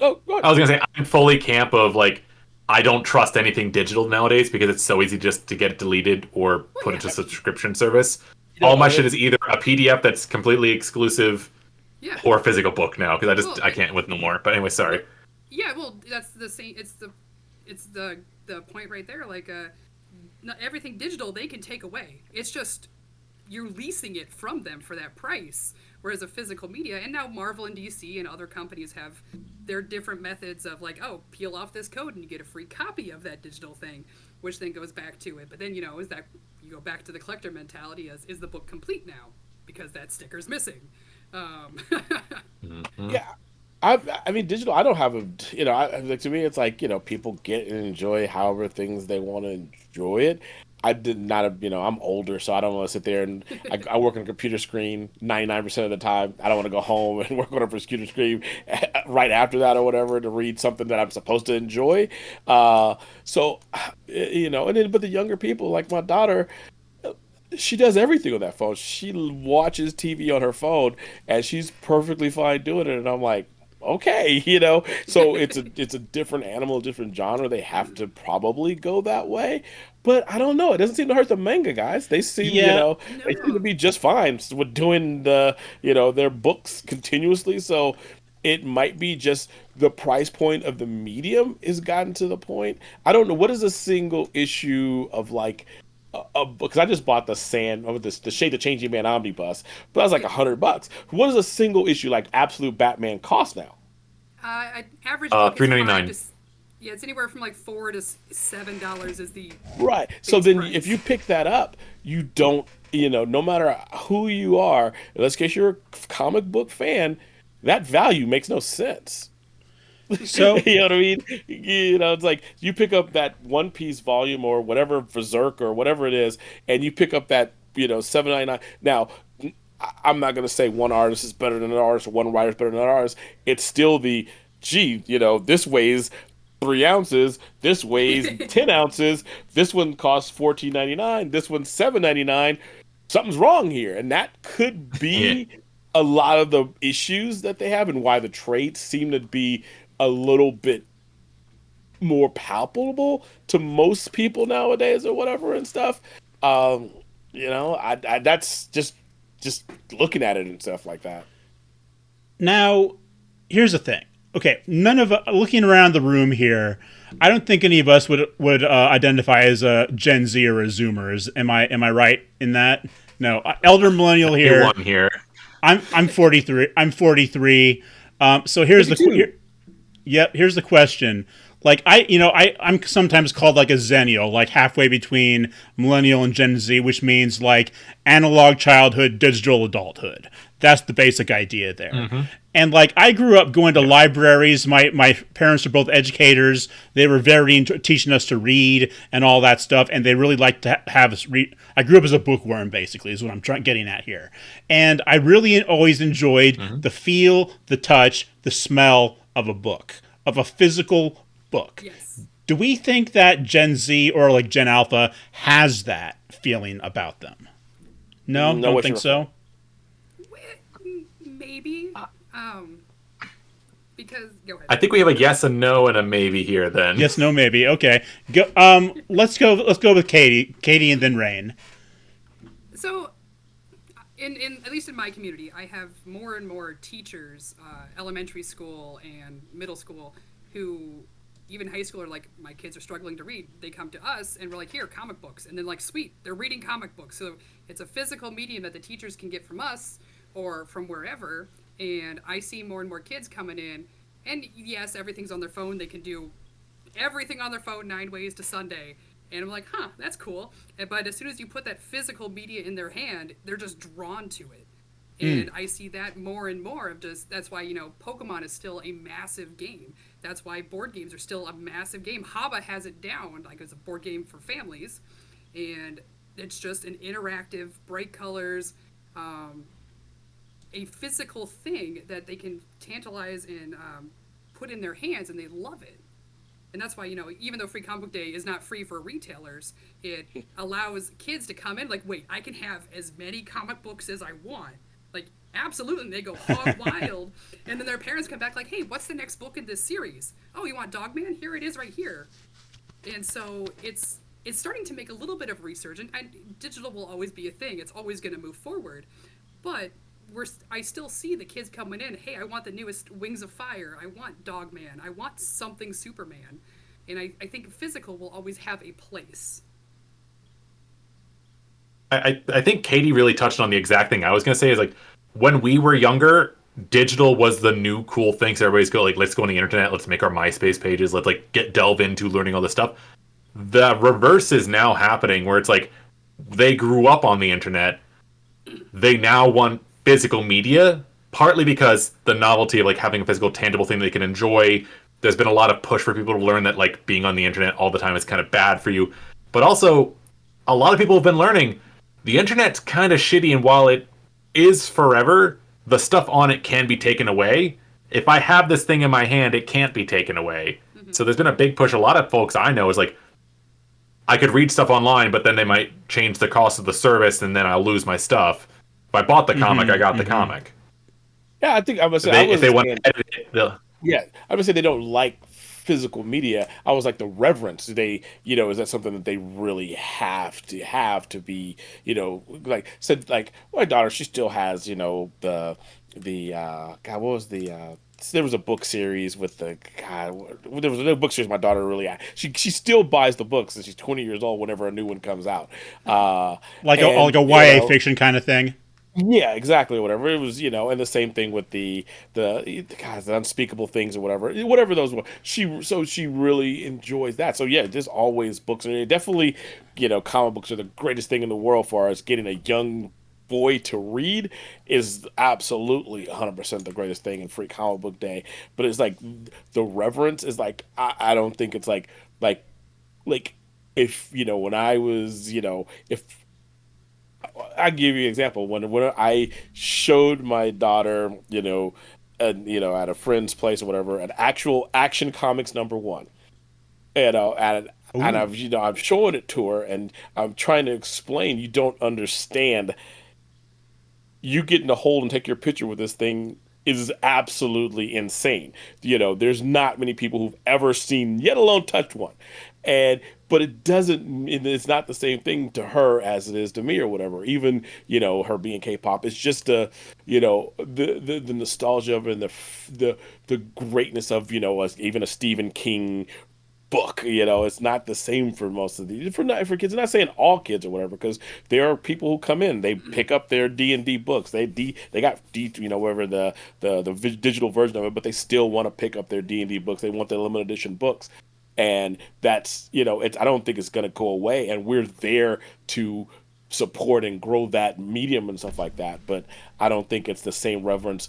Oh, go ahead. I was gonna say I'm fully camp of like I don't trust anything digital nowadays because it's so easy just to get it deleted or put into a subscription service. All my shit is either a PDF that's completely exclusive Yeah. or a physical book now because I Well, can't with no more. But anyway, sorry. Yeah, well, that's the same. It's the point right there. Like, not everything digital they can take away. It's just you're leasing it from them for that price. Whereas a physical media, and now Marvel and DC and other companies have their different methods of like, oh, peel off this code and you get a free copy of that digital thing, which then goes back to it. But then is that you go back to the collector mentality as is the book complete now because that sticker's missing. Yeah. I mean, digital. I don't have a, like to me, it's like people get and enjoy however things they want to enjoy it. I did not, I'm older, so I don't want to sit there and I work on a computer screen 99% of the time. I don't want to go home and work on a computer screen right after that or whatever to read something that I'm supposed to enjoy. So, and then but the younger people, like my daughter, she does everything on that phone. She watches TV on her phone, and she's perfectly fine doing it. And I'm like, okay, So it's a different animal, different genre. They have to probably go that way, but I don't know. It doesn't seem to hurt the manga guys. They seem, Yeah. they seem to be just fine with doing their books continuously. So it might be just the price point of the medium has gotten to the point. I don't know what is a single issue of like because I just bought the the Shade the Changing Man omnibus, but that was like $100. What does a single issue like Absolute Batman cost now? Average book is $3.99. Yeah, it's anywhere from like $4 to $7 is the Right. So base then price. if you pick that up, you don't, no matter who you are, unless in case you're a comic book fan, that value makes no sense. So You know what I mean? It's like you pick up that One Piece volume or whatever Berserk or whatever it is, and you pick up that $7.99. Now, I'm not gonna say one artist is better than another artist or one writer is better than another artist. It's still this weighs 3 ounces, this weighs 10 ounces. This one costs $14.99. This one's $7.99. Something's wrong here, and that could be a lot of the issues that they have and why the trades seem to be a little bit more palpable to most people nowadays or whatever and stuff. I that's just looking at it and stuff like that. now, here's the thing. Okay, none of looking around the room here, I don't think any of us would identify as a Gen Z or a Zoomer. Am I right in that? No, elder millennial here. One here. I'm 43. I'm 43. So here's here's the question. Like I'm sometimes called like a Zennial, like halfway between millennial and Gen Z, which means like analog childhood, digital adulthood. That's the basic idea there. Mm-hmm. And like I grew up going to libraries. My parents are both educators. They were very into teaching us to read and all that stuff. And they really liked to have us read. I grew up as a bookworm, basically, is what I'm getting at here. And I really always enjoyed the feel, the touch, the smell of a book, of a physical book. Yes. Do we think that Gen Z or like Gen Alpha has that feeling about them? No, don't think so. Maybe. Because go ahead. I think we have a yes and no and a maybe here. Then Yes, no, maybe. Okay. Go. Let's go with Katie, and then Rain. So, in at least in my community, I have more and more teachers, elementary school and middle school, who even high school are like, my kids are struggling to read. They come to us and we're like, here, comic books, and then like, sweet, they're reading comic books. So it's a physical medium that the teachers can get from us or from wherever. And I see more and more kids coming in, and yes, everything's on their phone. They can do everything on their phone 9 ways to Sunday. And I'm like, huh, that's cool. But as soon as you put that physical media in their hand, they're just drawn to it. And I see that more and more of just, that's why, Pokemon is still a massive game. That's why board games are still a massive game. Haba has it down, like it's a board game for families. And it's just an interactive, bright colors, a physical thing that they can tantalize and put in their hands, and they love it. And that's why, even though Free Comic Book Day is not free for retailers, it allows kids to come in like, wait, I can have as many comic books as I want. Like, absolutely. And they go hog wild. And then their parents come back like, hey, what's the next book in this series? Oh, you want Dogman? Here it is right here. And so it's starting to make a little bit of resurgence. And digital will always be a thing. It's always going to move forward. But I still see the kids coming in, hey, I want the newest Wings of Fire. I want Dogman. I want something Superman. And I think physical will always have a place. I think Katie really touched on the exact thing I was going to say is like, when we were younger, digital was the new cool thing. So everybody's go like, let's go on the internet. Let's make our MySpace pages. Let's like delve into learning all this stuff. The reverse is now happening where it's like, they grew up on the internet. They now want physical media, partly because the novelty of like having a physical, tangible thing they can enjoy. There's been a lot of push for people to learn that like being on the internet all the time is kind of bad for you. But also, a lot of people have been learning the internet's kind of shitty, and while it is forever, the stuff on it can be taken away. If I have this thing in my hand, it can't be taken away. So there's been a big push. A lot of folks I know is like, I could read stuff online, but then they might change the cost of the service, and then I'll lose my stuff. If I bought the comic, I got the comic. Yeah, I think I was saying. If they want to edit it, they'll... Yeah, I would say they don't like physical media. I was like the reverence. They, is that something that they really have to be, like said, like my daughter, she still has, the God, what was the there was a book series with the God. There was a book series my daughter really. She still buys the books, and she's 20 years old whenever a new one comes out. Like a YA fiction kind of thing. Yeah, exactly. Whatever it was, and the same thing with the unspeakable things or whatever those were. She really enjoys that. So yeah, there's always books, and definitely, comic books are the greatest thing in the world for us. Getting a young boy to read is absolutely 100% the greatest thing in Free Comic Book Day. But it's like the reverence is like I don't think it's like if when I was if I give you an example. When I showed my daughter, at a friend's place or whatever, an actual Action Comics #1, and I'm showing it to her, and I'm trying to explain. You don't understand. You getting to hold and take your picture with this thing is absolutely insane. There's not many people who've ever seen, yet alone touched one, but it's not the same thing to her as it is to me or whatever. Even, her being K-pop, it's just the nostalgia of it, and the greatness of, even a Stephen King book. It's not the same for most of these, for kids. I'm not saying all kids or whatever, because there are people who come in, they pick up their D&D books. They got whatever the digital version of it, but they still want to pick up their D&D books. They want their limited edition books. And that's, I don't think it's going to go away. And we're there to support and grow that medium and stuff like that. But I don't think it's the same reverence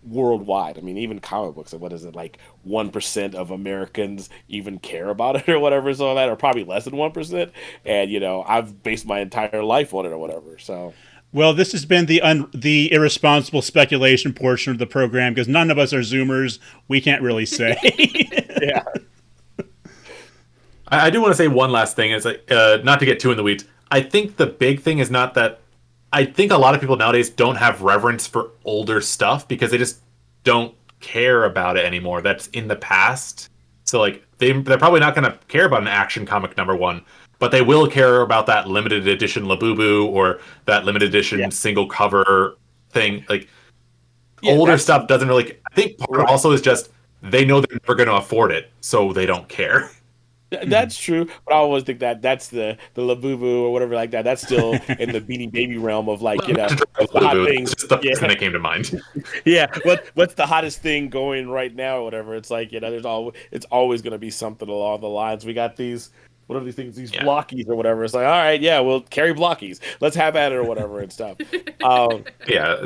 worldwide. I mean, even comic books, what is it, like 1% of Americans even care about it or whatever, so that, or probably less than 1%. And, I've based my entire life on it or whatever. So. Well, this has been the irresponsible speculation portion of the program, because none of us are Zoomers. We can't really say. Yeah. I do want to say one last thing. Is like, not to get too in the weeds. I think the big thing is not that. I think a lot of people nowadays don't have reverence for older stuff because they just don't care about it anymore. That's in the past. So like they're probably not going to care about an Action Comic #1, but they will care about that limited edition Labubu or that limited edition single cover thing. Like older stuff doesn't really. I think part also is just they know they're never going to afford it, so they don't care. That's true, but I always think that's the Labubu or whatever like that. That's still in the Beanie Baby realm of like, what's the hot thing. It's just the first thing that came to mind. Yeah, what's the hottest thing going right now or whatever. It's like, it's always going to be something along the lines. We got these, what are these things, these blockies or whatever. It's like, all right, yeah, we'll carry blockies. Let's have at it or whatever and stuff. That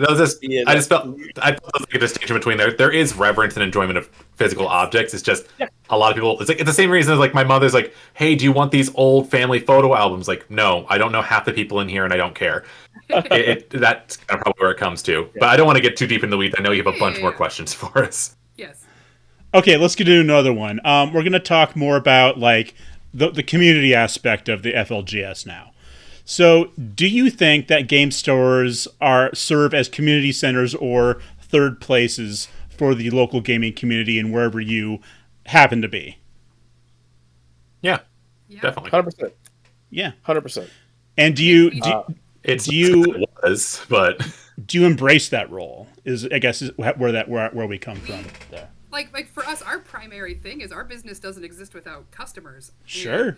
was just, I felt there was like a distinction between there is reverence and enjoyment of physical objects. It's just a lot of people, it's the same reason as like my mother's like, hey, do you want these old family photo albums? Like, no, I don't know half the people in here and I don't care. That's kind of probably where it comes to. But I don't want to get too deep in the weeds. I know you have a bunch more questions for us. Yes. Okay, let's get into another one. We're going to talk more about like the community aspect of the FLGS now. So, do you think that game stores serve as community centers or third places for the local gaming community and wherever you happen to be? Yeah. Definitely. 100%. Yeah, 100%. And do you embrace that role? Is where we come from there. Like for us, our primary thing is our business doesn't exist without customers. Sure.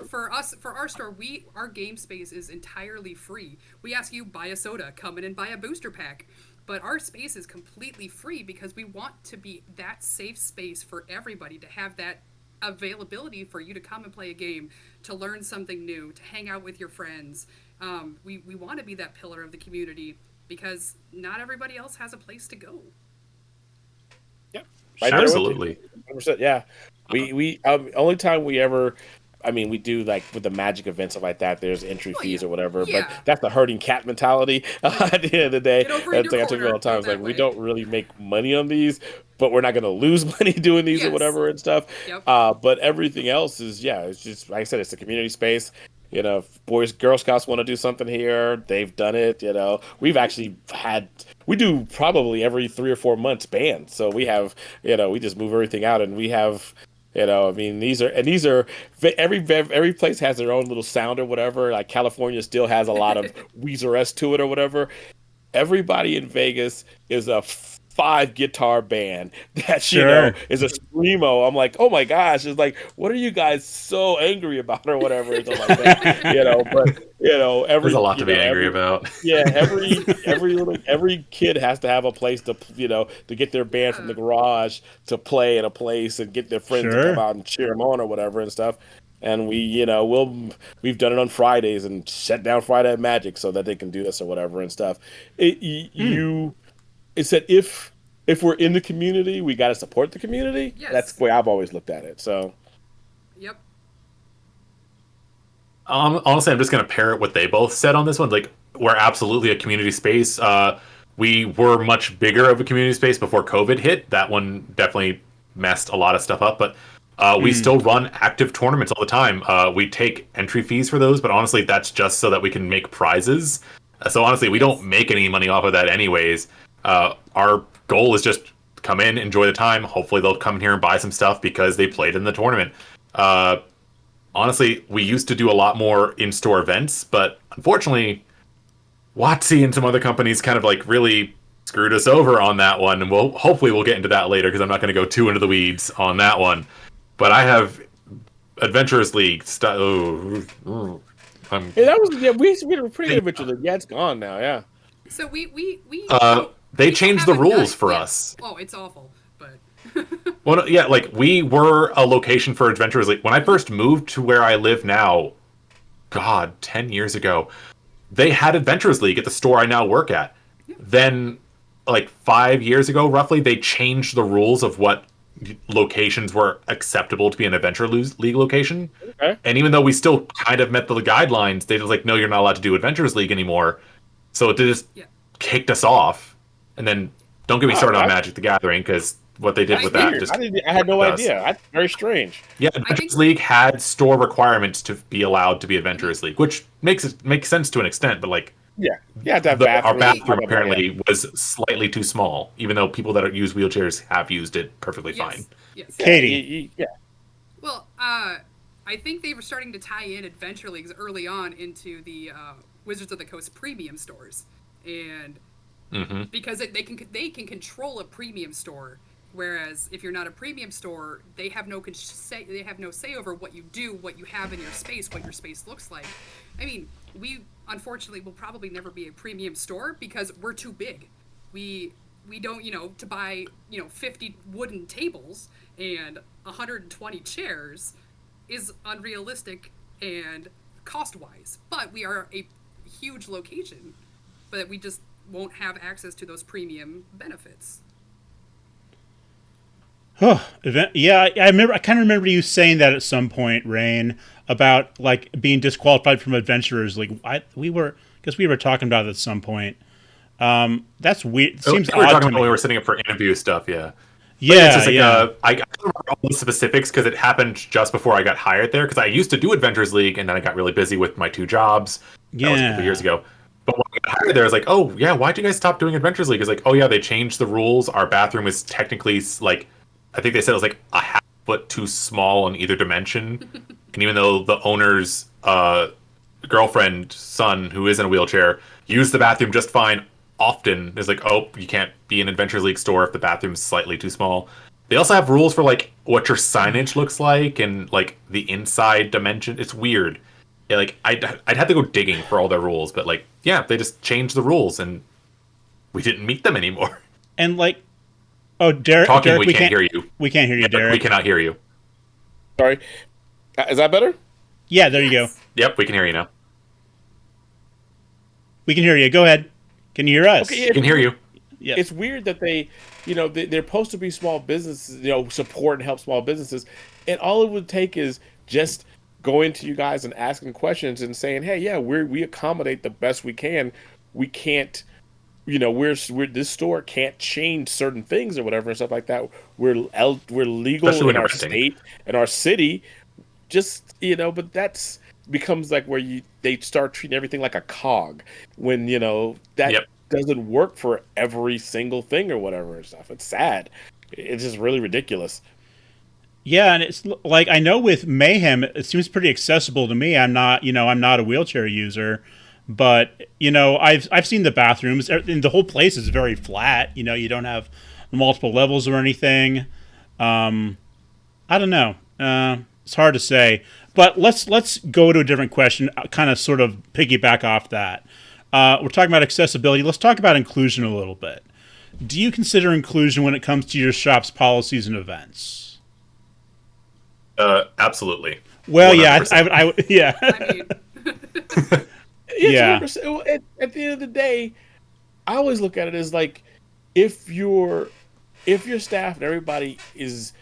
For our store, our game space is entirely free. We ask you buy a soda, come in and buy a booster pack. But our space is completely free because we want to be that safe space for everybody, to have that availability for you to come and play a game, to learn something new, to hang out with your friends. We want to be that pillar of the community. because not everybody else has a place to go. Yep. Absolutely. 100%, yeah. We only time we ever, I mean, we do like with the magic events stuff like that. There's entry fees yeah. or whatever, Yeah. but that's the herding cat mentality. At the end of the day, Get over in that's your like I tell you all the corner, time. It's go like that we way. don't really make money on these, but we're not going to lose money doing these or Yes. whatever and stuff. Yep. But everything else is, yeah, it's just like I said, it's a community space. You know, if Girl Scouts want to do something here, they've done it. You know, we've actually we do probably every 3 or 4 months band. So we have, you know, we just move everything out and we have, you know, I mean, these are every place has their own little sound or whatever. Like California still has a lot of Weezer-esque to it or whatever. Everybody in Vegas is a 5 guitar band that you know is a screamo. I'm like, oh my gosh! It's like, what are you guys so angry about or whatever? It's like that, you know. But you know, There's a lot to be angry about. Yeah, every kid has to have a place to to get their band from the garage to play at a place and get their friends to come out and cheer them on or whatever and stuff. And we've done it on Fridays and shut down Friday at Magic so that they can do this or whatever and stuff. It said if we're in the community, we got to support the community. Yes. That's the way I've always looked at it. So. Yep. Honestly, I'm just going to parrot what they both said on this one. Like, we're absolutely a community space. We were much bigger of a community space before COVID hit. That one definitely messed a lot of stuff up, but we still run active tournaments all the time. We take entry fees for those, but honestly, that's just so that we can make prizes. So honestly, we don't make any money off of that anyways. Our goal is just come in, enjoy the time. Hopefully they'll come here and buy some stuff because they played in the tournament. Honestly, we used to do a lot more in-store events, but unfortunately, WotC and some other companies kind of like really screwed us over on that one. And hopefully we'll get into that later because I'm not going to go too into the weeds on that one. But I have Adventurers League. That was we were pretty good Adventurers League. Yeah, it's gone now. Yeah. So we they changed the rules for us. Oh, it's awful, but well, yeah, like we were a location for Adventurers League. When I first moved to where I live now, God, 10 years ago, they had Adventurers League at the store I now work at. Yeah. Then, like 5 years ago, roughly, they changed the rules of what locations were acceptable to be an Adventure League location. Okay. And even though we still kind of met the guidelines, they just like, no, you're not allowed to do Adventurers League anymore. So it just kicked us off. And then don't get me started on Magic the Gathering because what they did with that just I had no idea. That's very strange. Yeah, Adventurers League had store requirements to be allowed to be Adventurers League, which makes sense to an extent, but like our bathroom apparently was slightly too small, even though people that use wheelchairs have used it perfectly fine. Yes. Katie. Well, I think they were starting to tie in Adventure Leagues early on into the Wizards of the Coast premium stores, and because they can control a premium store, whereas if you're not a premium store, they have no say over what you do, what you have in your space, what your space looks like. I mean, we unfortunately will probably never be a premium store because we're too big. We don't, to buy 50 wooden tables and 120 chairs is unrealistic and cost-wise. But we are a huge location, but we just won't have access to those premium benefits. Yeah, I remember. I kind of remember you saying that at some point, Rain, about like being disqualified from Adventurers League. We were talking about it at some point. That's weird. It seems we were odd talking to about me. when we were setting up for interview stuff. Yeah. Yeah, it's just like, I don't remember all the specifics because it happened just before I got hired there. Because I used to do Adventurers League, and then I got really busy with my 2 jobs. That was a couple years ago. But when I got hired there, I was like, oh yeah, why'd you guys stop doing Adventurers League? It's like, oh yeah, they changed the rules. Our bathroom is technically like, I think they said it was like a half foot too small in either dimension. And even though the owner's girlfriend, son, who is in a wheelchair, used the bathroom just fine often, it's like, oh, you can't be an Adventurers League store if the bathroom's slightly too small. They also have rules for like what your signage looks like and like the inside dimension. It's weird. Yeah, like I'd have to go digging for all their rules, but like, yeah, they just changed the rules and we didn't meet them anymore. And like, oh, Derek, we can't hear you. We can't hear you, Derek. We cannot hear you. Sorry. Is that better? Yeah, there you go. Yep, we can hear you now. We can hear you. Go ahead. Can you hear us? Okay, I can hear you. Yeah. it's weird that they're supposed to be small businesses, support and help small businesses, and all it would take is just going to you guys and asking questions and saying, hey, yeah, we accommodate the best we can. We can't, we're this store can't change certain things or whatever and stuff like that. We're legal Especially in when our you're renting. state and our city. Just but that's becomes like where they start treating everything like a cog when that Yep. doesn't work for every single thing or whatever and stuff. It's sad. It's just really ridiculous. Yeah, and it's like I know with Mayhem, it seems pretty accessible to me. I'm not a wheelchair user, but I've seen the bathrooms, and the whole place is very flat. You don't have multiple levels or anything. I don't know. It's hard to say, but let's go to a different question. Kind of sort of piggyback off that. We're talking about accessibility. Let's talk about inclusion a little bit. Do you consider inclusion when it comes to your shop's policies and events? Absolutely. Well, yeah, 100%. yeah. I mean, Yeah. 100%. At the end of the day, I always look at it as like if your staff and everybody is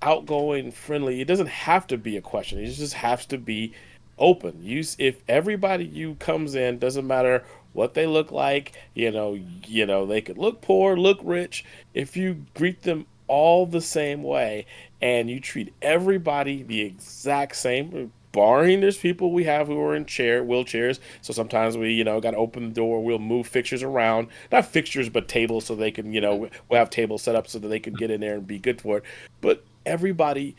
outgoing, friendly, it doesn't have to be a question. It just has to be open. If everybody comes in, doesn't matter what they look like, they could look poor, look rich. If you greet them all the same way and you treat everybody the exact same, barring there's people we have who are in wheelchairs, so sometimes we got to open the door, we'll move fixtures around, not fixtures but tables, so they can we'll have tables set up so that they can get in there and be good for it. But everybody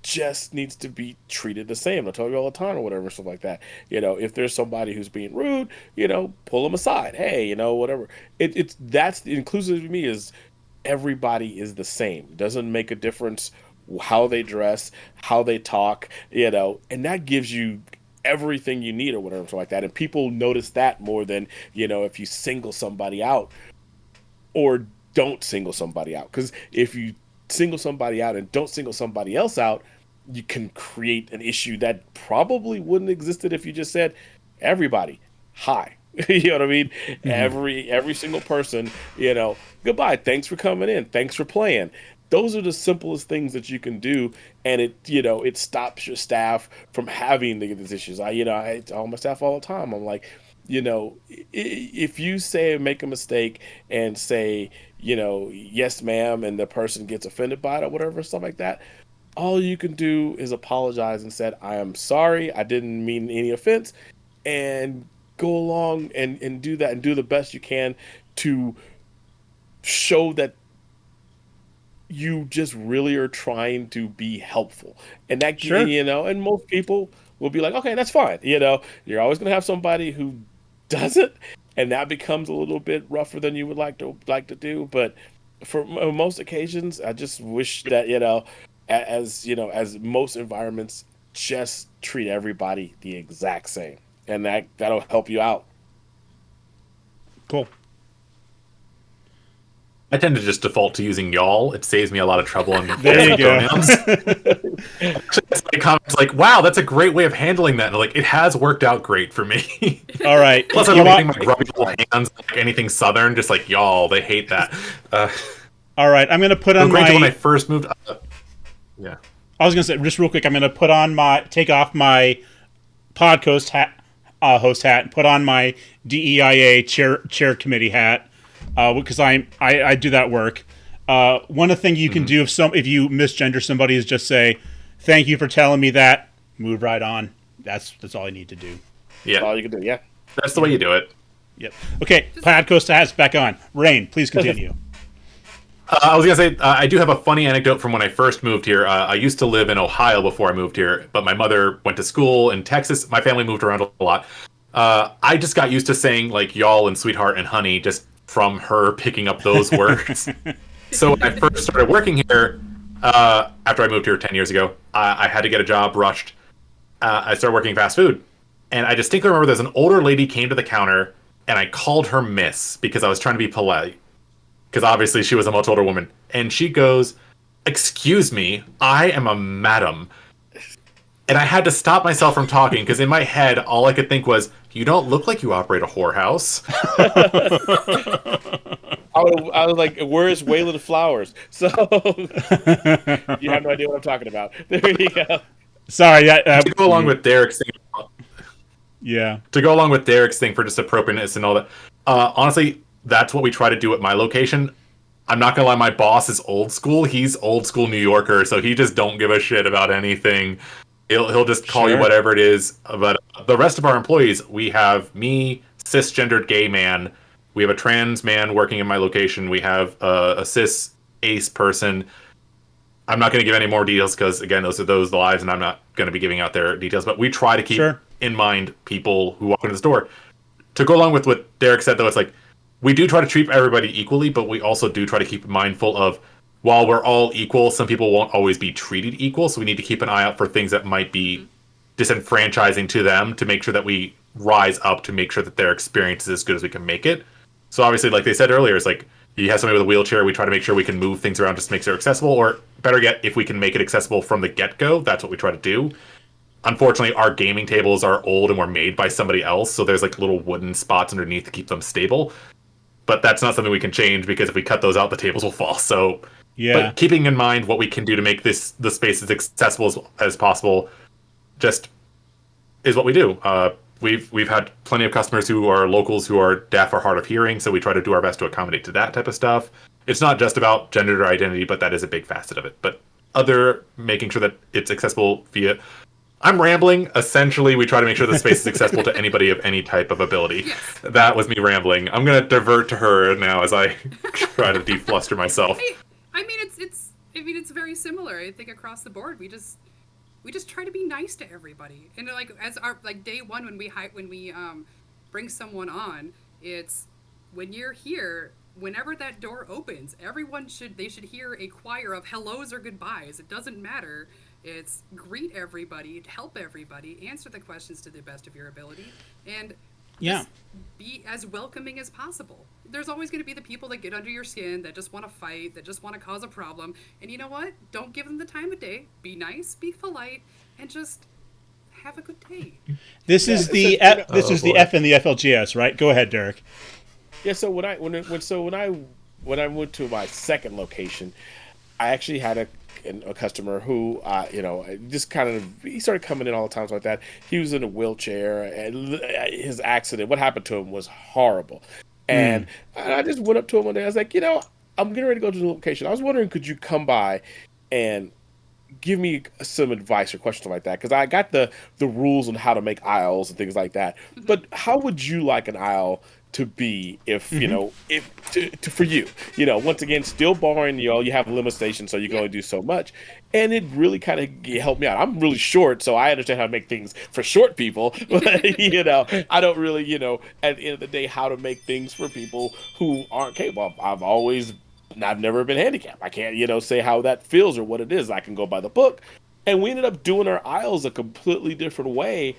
just needs to be treated the same. I tell you all the time or whatever, stuff like that. If there's somebody who's being rude, pull them aside. Hey, whatever. That's inclusive to me is everybody is the same. Doesn't make a difference how they dress, how they talk, and that gives you everything you need or whatever, so like that. And people notice that more than, if you single somebody out or don't single somebody out. Because if you single somebody out and don't single somebody else out, you can create an issue that probably wouldn't existed if you just said everybody, hi. You know what I mean? Mm-hmm. Every single person, goodbye. Thanks for coming in. Thanks for playing. Those are the simplest things that you can do, and it stops your staff from having these issues. I tell my staff all the time. I'm like, if you make a mistake and say, yes, ma'am, and the person gets offended by it or whatever, stuff like that, all you can do is apologize and said, I am sorry. I didn't mean any offense, and go along and do that and do the best you can to show that you just really are trying to be helpful. And that, sure. And most people will be like, okay, that's fine. You're always going to have somebody who doesn't, and that becomes a little bit rougher than you would like to do. But for most occasions, I just wish that, as most environments, just treat everybody the exact same. And that'll help you out. Cool. I tend to just default to using y'all. It saves me a lot of trouble in there you pronouns. Actually, comments like, "Wow, that's a great way of handling that." And it has worked out great for me. All right. Plus, I don't think my grubby little hands like anything southern. Just like y'all, they hate that. All right, I'm gonna put on my. When I first moved, yeah. I was gonna say just real quick. I'm gonna take off my podcast hat. Host hat and put on my DEIA chair committee hat because I do that work. One of the things you can do if you misgender somebody is just say thank you for telling me that. Move right on. That's all I need to do. Yeah, that's all you can do. Yeah, that's the way you do it. Yep. Okay, podcast hat's back on. Rain, please continue. I was going to say, I do have a funny anecdote from when I first moved here. I used to live in Ohio before I moved here, but my mother went to school in Texas. My family moved around a lot. I just got used to saying, y'all and sweetheart and honey just from her picking up those words. So when I first started working here, after I moved here 10 years ago, I had to get a job rushed. I started working fast food. And I distinctly remember there's an older lady came to the counter, and I called her miss because I was trying to be polite. Because obviously she was a much older woman. And she goes, "Excuse me, I am a madam." And I had to stop myself from talking because in my head, all I could think was, "You don't look like you operate a whorehouse." I was like, "Where's Waylon Flowers?" So you have no idea what I'm talking about. There you go. Sorry. To go along with Derek's thing, Yeah. to go along with Derek's thing for just appropriateness and all that. Honestly, that's what we try to do at my location. I'm not gonna lie, my boss is old school. He's old school New Yorker, so he just don't give a shit about anything. He'll just call you Sure. whatever it is. But the rest of our employees, we have me, cisgendered gay man. We have a trans man working in my location. We have a cis ace person. I'm not going to give any more details because, again, those are those lives, and I'm not going to be giving out their details. But we try to keep in mind people who walk into the store. To go along with what Derek said, though, it's like we do try to treat everybody equally, but we also do try to keep mindful of, while we're all equal, some people won't always be treated equal. So we need to keep an eye out for things that might be disenfranchising to them to make sure that we rise up to make sure that their experience is as good as we can make it. So obviously, like they said earlier, it's like you have somebody with a wheelchair, we try to make sure we can move things around just to make it accessible, or better yet, if we can make it accessible from the get-go, that's what we try to do. Unfortunately, our gaming tables are old and were made by somebody else, so there's like little wooden spots underneath to keep them stable. But that's not something we can change because if we cut those out, the tables will fall. So, but keeping in mind what we can do to make the space as accessible as possible, just is what we do. We've had plenty of customers who are locals who are deaf or hard of hearing, so we try to do our best to accommodate to that type of stuff. It's not just about gender identity, but that is a big facet of it. But other making sure that it's accessible via... I'm rambling. Essentially, we try to make sure the space is accessible to anybody of any type of ability. Yes. That was me rambling. I'm going to divert to her now as I try to defluster myself. I mean, it's very similar. I think across the board, we just try to be nice to everybody. And like as our like day one when we bring someone on, it's when you're here. Whenever that door opens, everyone should hear a choir of hellos or goodbyes. It doesn't matter. It's greet everybody, help everybody, answer the questions to the best of your ability, and just be as welcoming as possible. There's always going to be the people that get under your skin, that just want to fight, that just want to cause a problem. And you know what? Don't give them the time of day. Be nice, be polite, and just have a good day. This is the F in the FLGS, right? Go ahead, Derek. Yeah. So when I went to my second location, I actually had a customer who, just kind of, he started coming in all the times like that. He was in a wheelchair, and his accident, what happened to him was horrible. And I just went up to him one day. I was like, I'm getting ready to go to the location. I was wondering, could you come by and give me some advice or questions like that? Because I got the rules on how to make aisles and things like that. But how would you like an aisle to be if for you, once again, still barring, you have limitations, so you can only do so much. And it really kind of helped me out. I'm really short, so I understand how to make things for short people, but I don't really, at the end of the day, how to make things for people who aren't capable. I've never been handicapped. I can't, say how that feels or what it is. I can go by the book. And we ended up doing our aisles a completely different way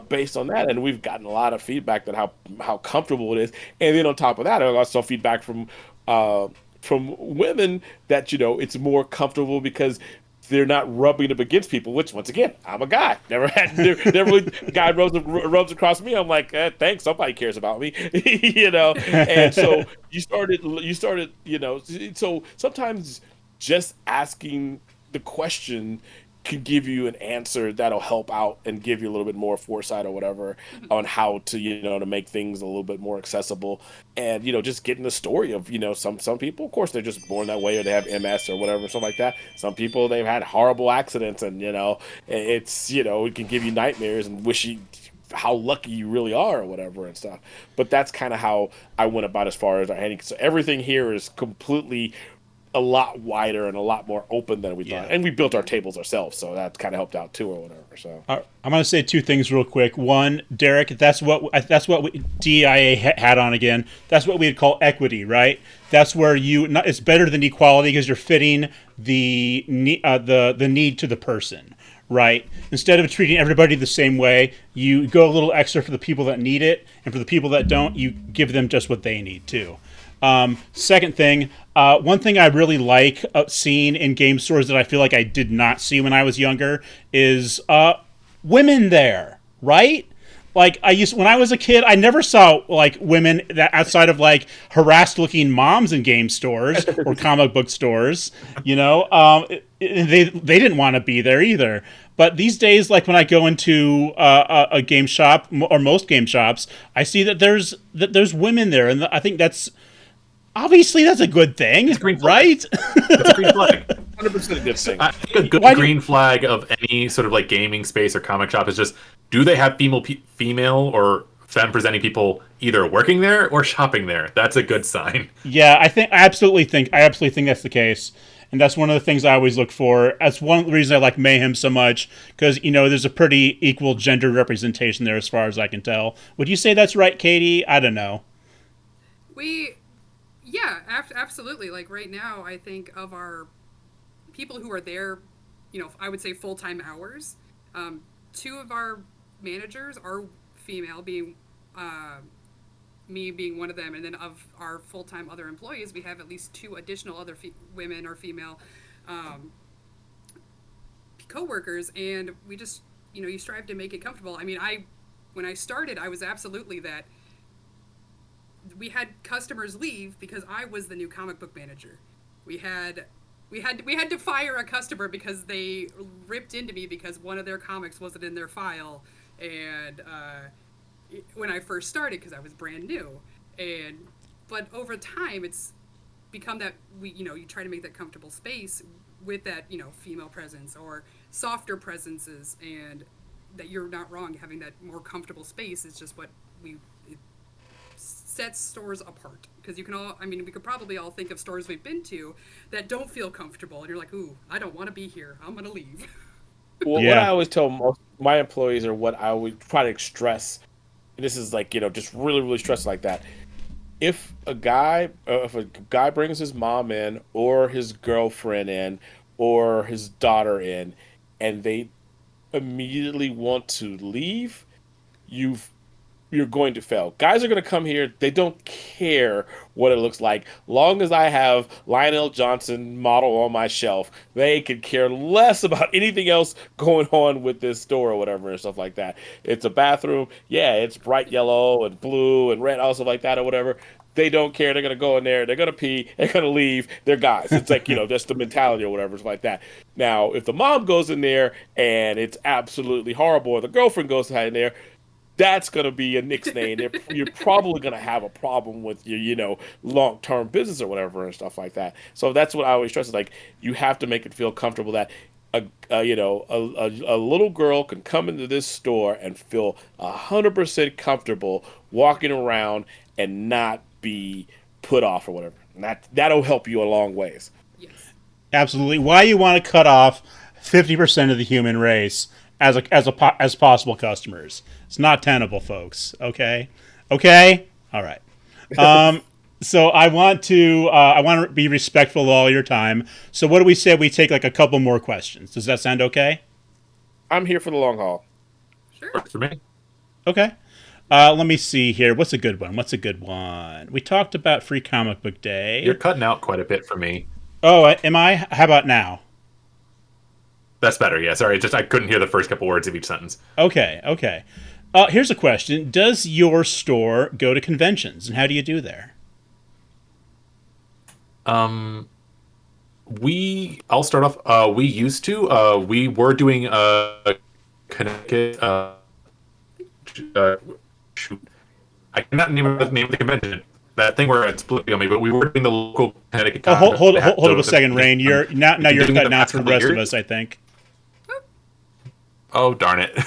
based on that. And we've gotten a lot of feedback that how comfortable it is. And then on top of that, I also feedback from women that, it's more comfortable because they're not rubbing up against people, which, once again, I'm a guy. Never guy rubs across me. I'm like, thanks, somebody cares about me, And so you started, so sometimes just asking the question can give you an answer that'll help out and give you a little bit more foresight or whatever on how to, to make things a little bit more accessible. And, just getting the story of, some people, of course, they're just born that way or they have MS or whatever, something like that. Some people, they've had horrible accidents and, it's, it can give you nightmares and how lucky you really are or whatever and stuff. But that's kind of how I went about as far as our handing. So everything here is completely a lot wider and a lot more open than we thought. And we built our tables ourselves, so that kind of helped out too or whatever. So I'm going to say two things real quick. One, Derek, that's what DIA had on again. That's what we'd call equity, right? That's where it's better than equality because you're fitting the need to the person, right? Instead of treating everybody the same way, you go a little extra for the people that need it, and for the people that don't, you give them just what they need too. Second thing, one thing I really like seeing in game stores that I feel like I did not see when I was younger is women there, right? Like when I was a kid, I never saw like women that outside of like harassed looking moms in game stores or comic book stores. They didn't want to be there either. But these days, like when I go into a game shop or most game shops, I see that there's women there, and I think that's obviously that's a good thing, right? It's a green flag. 100% a good thing. I think a good green flag of any sort of like gaming space or comic shop is just, do they have female or femme presenting people either working there or shopping there? That's a good sign. Yeah, I absolutely think that's the case. And that's one of the things I always look for. That's one of the reasons I like Mayhem so much, because, there's a pretty equal gender representation there as far as I can tell. Would you say that's right, Katie? I don't know. Yeah, absolutely. Like right now, I think of our people who are there, I would say full-time hours. Two of our managers are female, being me being one of them, and then of our full-time other employees, we have at least two additional other women or female co-workers, and we just, you strive to make it comfortable. I mean, when I started, I was absolutely that. We had customers leave because I was the new comic book manager. We had to fire a customer because they ripped into me because one of their comics wasn't in their file, and when I first started, because I was brand new, but over time it's become that you try to make that comfortable space with that female presence or softer presences, and that you're not wrong, having that more comfortable space is just what it sets stores apart, because we could probably all think of stores we've been to that don't feel comfortable, and you're like, ooh, I don't want to be here, I'm gonna leave. Well, yeah. What I always tell most my employees, or what I always try to stress, and this is like, just really, really stress like that. If a guy brings his mom in, or his girlfriend in, or his daughter in, and they immediately want to leave, you're going to fail. Guys are going to come here. They don't care what it looks like. Long as I have Lionel Johnson model on my shelf, they could care less about anything else going on with this store or whatever and stuff like that. It's a bathroom. Yeah, it's bright yellow and blue and red, all stuff like that or whatever. They don't care. They're going to go in there. They're going to pee. They're going to leave. They're guys. It's like, just the mentality or whatever. It's like that. Now, if the mom goes in there and it's absolutely horrible, or the girlfriend goes in there, that's going to be a nixnay. You're probably going to have a problem with your, long-term business or whatever and stuff like that. So that's what I always stress is, like, you have to make it feel comfortable that a little girl can come into this store and feel 100% comfortable walking around and not be put off or whatever. And that'll help you a long ways. Yes. Absolutely. Why you want to cut off 50% of the human race as possible customers? It's not tenable, folks. Okay. All right. So I want to be respectful of all your time. So what do we say we take like a couple more questions? Does that sound okay? I'm here for the long haul. Sure. Works for me. Okay. Let me see here. What's a good one? We talked about Free Comic Book Day. You're cutting out quite a bit for me. Oh, am I? How about now? That's better. Yeah, sorry. I couldn't hear the first couple words of each sentence. Okay. Here's a question. Does your store go to conventions, and how do you do there? I'll start off. We used to. We were doing Connecticut. Shoot, I cannot name the name of the convention. That thing where it's split on me, but we were doing the local Connecticut. Hold up a second, Rain. You're now you're cutting out for the rest of us, I think. Oh, darn it.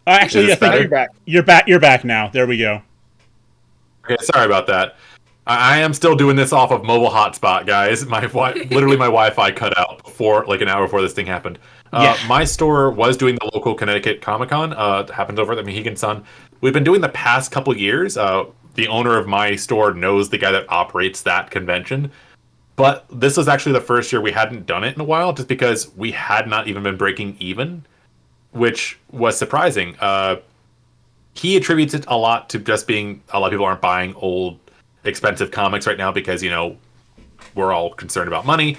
Actually, I think you're back. You're back now. There we go. Okay, sorry about that. I am still doing this off of mobile hotspot, guys. Literally my Wi-Fi cut out like an hour before this thing happened. My store was doing the local Connecticut Comic-Con. Happens over at the Mohegan Sun. We've been doing the past couple years. The owner of my store knows the guy that operates that convention. But this was actually the first year we hadn't done it in a while, just because we had not even been breaking even, which was surprising. He attributes it a lot to just being a lot of people aren't buying old expensive comics right now because, we're all concerned about money.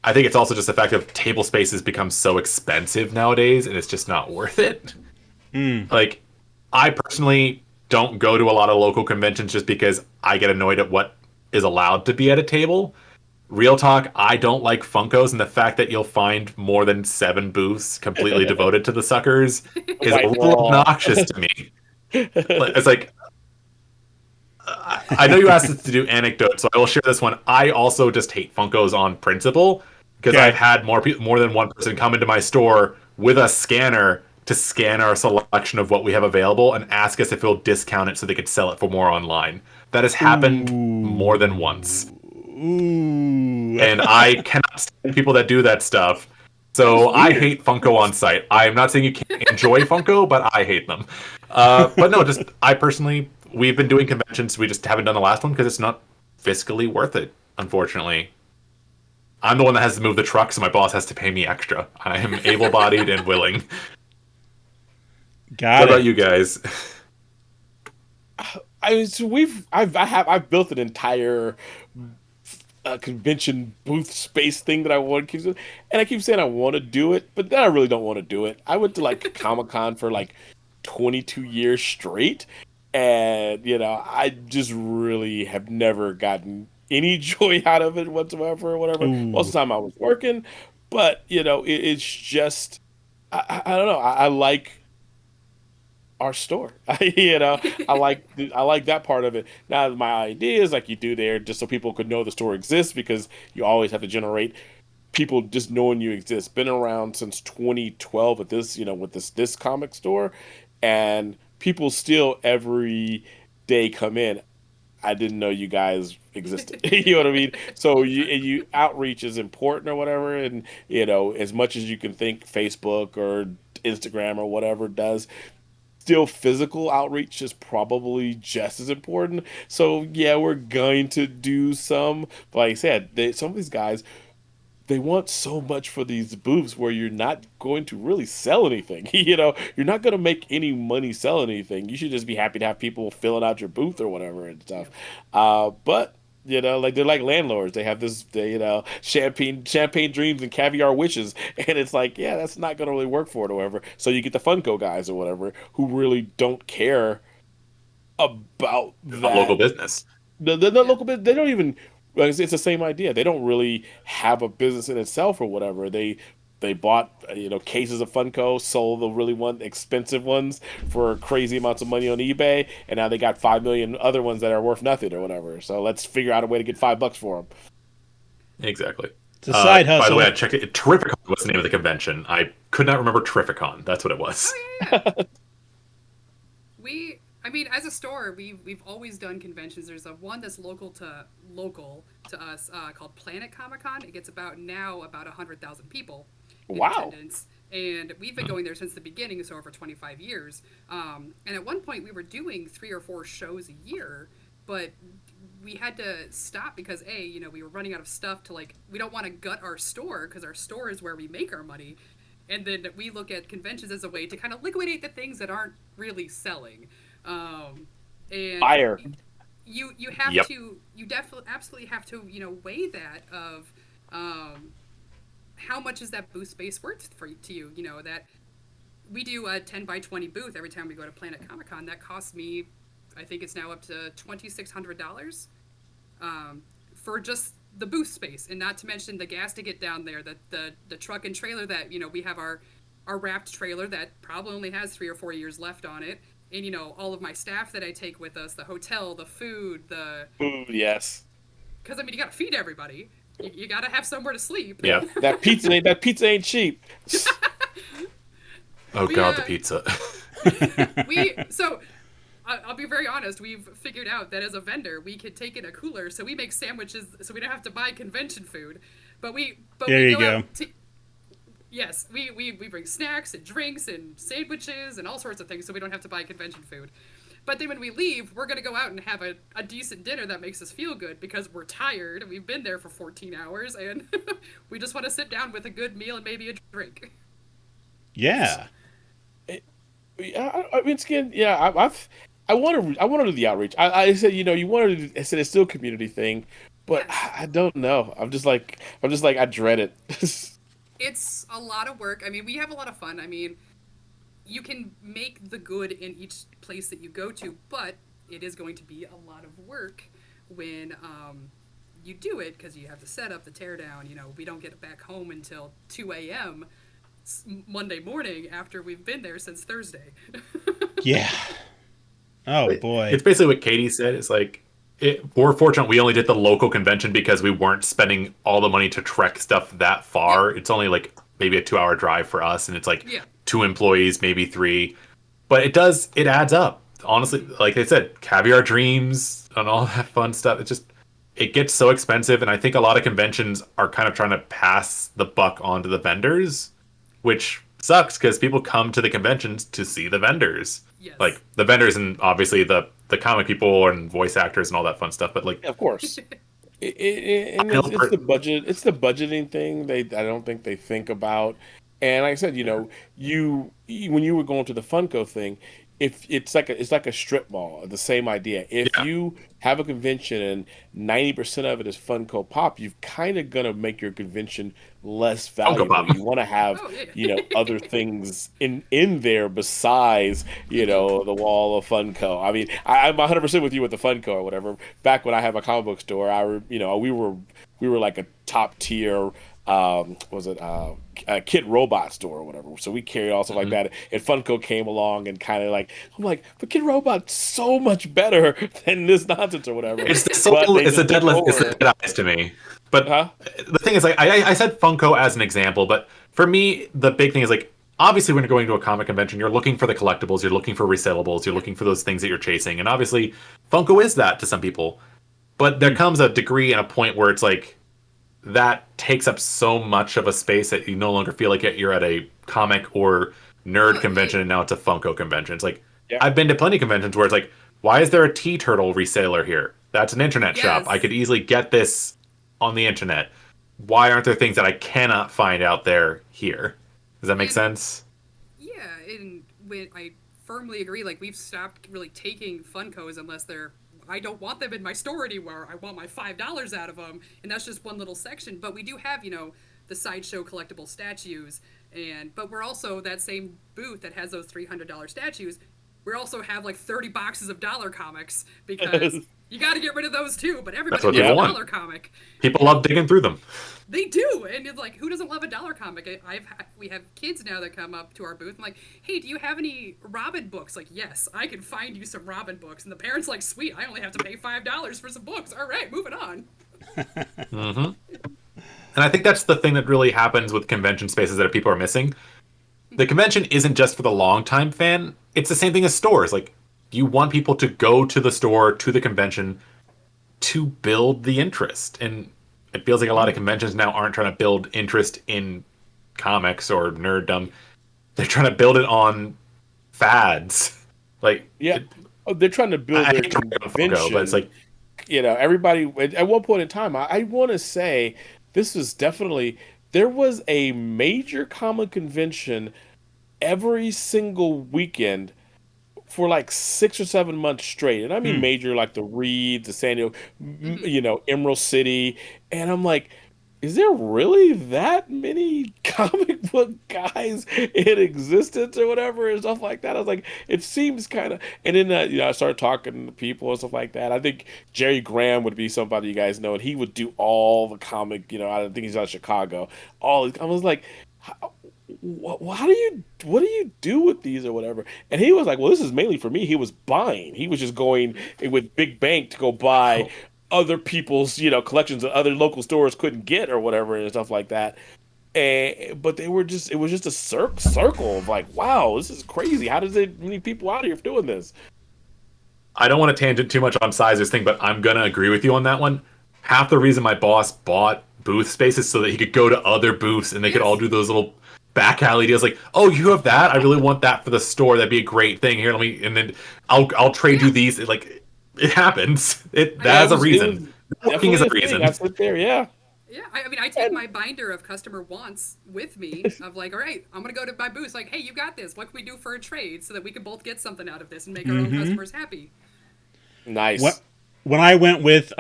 I think it's also just the fact that table space has become so expensive nowadays, and it's just not worth it. Like, I personally don't go to a lot of local conventions just because I get annoyed at what is allowed to be at a table. Real talk, I don't like Funkos, and the fact that you'll find more than 7 booths completely devoted to the suckers is a little obnoxious to me. It's like, I know you asked us to do anecdotes, so I will share this one. I also just hate Funkos on principle because I've had more than one person come into my store with a scanner to scan our selection of what we have available and ask us if we'll discount it so they could sell it for more online. That has happened more than once. And I cannot stand people that do that stuff. So I hate Funko on site. I'm not saying you can't enjoy Funko, but I hate them. But no, just I personally, we've been doing conventions. We just haven't done the last one because it's not fiscally worth it, unfortunately. I'm the one that has to move the truck, so my boss has to pay me extra. I am able-bodied and willing. What about you guys? I've built an entire convention booth space thing that I want to keep doing, and I keep saying I want to do it, but then I really don't want to do it. I went to like Comic-Con for like 22 years straight, and I just really have never gotten any joy out of it whatsoever or whatever. Most of the time I was working, but it's just I don't know. I like our store. I like that part of it. Now my idea is like you do there just so people could know the store exists, because you always have to generate people just knowing you exist. Been around since 2012 at this, with this comic store, and people still every day come in. I didn't know you guys existed. You know what I mean? So you outreach is important or whatever, and as much as you can think Facebook or Instagram or whatever does, still physical outreach is probably just as important. So yeah, we're going to do some. But like I said, some of these guys, they want so much for these booths where you're not going to really sell anything. You're not going to make any money selling anything. You should just be happy to have people filling out your booth or whatever and stuff. But like they're like landlords. They have this, champagne dreams and caviar wishes, and it's like, yeah, that's not going to really work for it or whatever. So you get the Funko guys or whatever who really don't care about that local business. The local business. They don't even. It's the same idea. They don't really have a business in itself or whatever. They bought cases of Funko, sold the really expensive ones for crazy amounts of money on eBay, and now they got 5 million other ones that are worth nothing or whatever. So let's figure out a way to get $5 for them. Exactly. It's a side hustle. By the way, I checked it. Terrificon was the name of the convention. I could not remember Terrificon. That's what it was. Oh, yeah. As a store, we've always done conventions. There's one that's local to us called Planet Comic-Con. It gets about 100,000 people in attendance. And we've been going there since the beginning, so over 25 years. And at one point, we were doing 3 or 4 shows a year, but we had to stop because we were running out of stuff to we don't want to gut our store because our store is where we make our money. And then we look at conventions as a way to kind of liquidate the things that aren't really selling. And fire. You have to, you definitely absolutely have to, weigh that of how much is that booth space worth to you? That we do a 10 by 20 booth every time we go to Planet Comic-Con. That costs me, I think it's now up to $2,600 for just the booth space, and not to mention the gas to get down there, the truck and trailer that we have our wrapped trailer that probably only has 3 or 4 years left on it. And, all of my staff that I take with us, the hotel, the food, yes. Because, you got to feed everybody. You got to have somewhere to sleep. Yeah. That pizza ain't cheap. The pizza. So, I'll be very honest. We've figured out that as a vendor, we could take in a cooler, so we make sandwiches so we don't have to buy convention food. There you go. Yes, we bring snacks and drinks and sandwiches and all sorts of things so we don't have to buy convention food. But then when we leave, we're going to go out and have a decent dinner that makes us feel good because we're tired and we've been there for 14 hours and we just want to sit down with a good meal and maybe a drink. Yeah. I mean, I want to do the outreach. I said, you want to. I said it's still a community thing, but Yes. I don't know. I'm just like I dread it. It's a lot of work. I mean, we have a lot of fun. I mean, you can make the good in each place that you go to, but it is going to be a lot of work when you do it because you have to set up the teardown. We don't get back home until 2 a.m. Monday morning after we've been there since Thursday. Yeah. Oh boy. It's basically what Katie said. It's like, we're fortunate we only did the local convention because we weren't spending all the money to trek stuff that far. It's only like maybe a 2-hour drive for us, and it's like 2 employees, maybe 3. But it adds up. Honestly, like I said, caviar dreams and all that fun stuff. It gets so expensive, and I think a lot of conventions are kind of trying to pass the buck onto the vendors, which sucks because people come to the conventions to see the vendors. Yes. Like the vendors and obviously the comic people and voice actors and all that fun stuff. But like, Of course. And it's the budget. It's the budgeting thing. I don't think they think about. And like I said, when you were going to the Funko thing, if it's like a strip mall, the same idea. If you have a convention and 90% of it is Funko Pop, you've kind of gonna make your convention less valuable. Pop. You want to have other things in there besides the wall of Funko. I mean, I'm 100% with you with the Funko or whatever. Back when I had my comic book store, we were like a top tier. A Kid Robot store or whatever. So we carried all stuff like that. And Funko came along and kind of like, I'm like, but Kid Robot's so much better than this nonsense or whatever. It's a dead eyes to me. But the thing is, like, I said Funko as an example, but for me, the big thing is like, obviously when you're going to a comic convention, you're looking for the collectibles, you're looking for resellables, you're looking for those things that you're chasing. And obviously Funko is that to some people. But there comes a degree and a point where it's like, that takes up so much of a space that you no longer feel like you're at a comic or nerd convention, and now it's a Funko convention. It's like, I've been to plenty of conventions where it's like, why is there a Tea Turtle reseller here? That's an internet shop. I could easily get this on the internet. Why aren't there things that I cannot find out there here? Does that make sense? Yeah, and I firmly agree. Like, we've stopped really taking Funkos unless I don't want them in my store anymore. I want my $5 out of them, and that's just one little section. But we do have, the sideshow collectible statues, but we're also that same booth that has those $300 statues. We also have like 30 boxes of dollar comics because you got to get rid of those too. But everybody loves a dollar comic. People love digging through them. They do, and it's like, who doesn't love a dollar comic? We have kids now that come up to our booth and like, hey, do you have any Robin books? Like, yes, I can find you some Robin books. And the parents like, sweet, I only have to pay $5 for some books. All right, moving on. And I think that's the thing that really happens with convention spaces that people are missing. The convention isn't just for the longtime fan. It's the same thing as stores. Like, you want people to go to the store, to the convention, to build the interest. And it feels like a lot of conventions now aren't trying to build interest in comics or nerddom. They're trying to build it on fads. Like, they're trying to build their convention. But it's like, everybody at one point in time, I want to say this was definitely, there was a major comic convention every single weekend for like 6 or 7 months straight. And I mean major, like the Reed, the San Diego, Emerald City. And I'm like, is there really that many comic book guys in existence or whatever and stuff like that? I was like, it seems kind of, and then I started talking to people and stuff like that. I think Jerry Graham would be somebody you guys know, and he would do all the comic. I think he's out of Chicago. I was like, what do you do with these or whatever? And he was like, well, this is mainly for me. He was buying. He was just going with big bank to go buy other people's, collections that other local stores couldn't get or whatever and stuff like that. But it was just a circle of like, wow, this is crazy. How does it many people out here doing this? I don't want to tangent too much on Syzer's thing, but I'm going to agree with you on that one. Half the reason my boss bought booth spaces so that he could go to other booths and they could all do those little back alley deals, like, oh, you have that? I really want that for the store. That'd be a great thing. Here, and then I'll trade you these. Like, it happens. That has a reason. Networking is a reason. That's it there, yeah. Yeah, I mean, I take my binder of customer wants with me. Of like, all right, I'm gonna go to my booth. Like, hey, you got this. What can we do for a trade so that we can both get something out of this and make our own customers happy? Nice. When I went with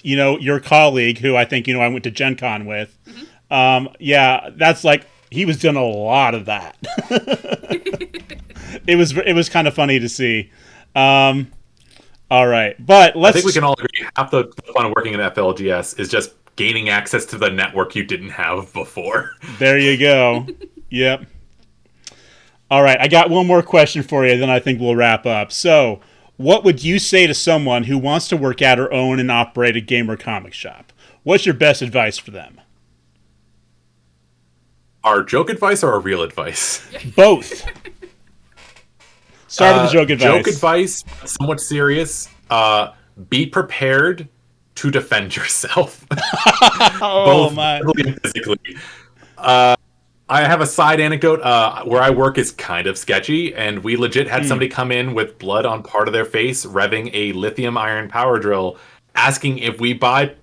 your colleague, who I think I went to Gen Con with, yeah, that's like he was doing a lot of that. It was kind of funny to see. All right, but I think we can all agree half the fun of working in FLGS is just gaining access to the network you didn't have before. There you go. Yep. All right, I got one more question for you, then I think we'll wrap up. So, what would you say to someone who wants to work at or own and operate a gamer comic shop? What's your best advice for them? Our joke advice or our real advice? Both. Start with the joke advice. Joke advice, somewhat serious. Be prepared to defend yourself. Both mentally and physically. I have a side anecdote. Where I work is kind of sketchy, and we legit had somebody come in with blood on part of their face, revving a lithium iron power drill, asking if we buy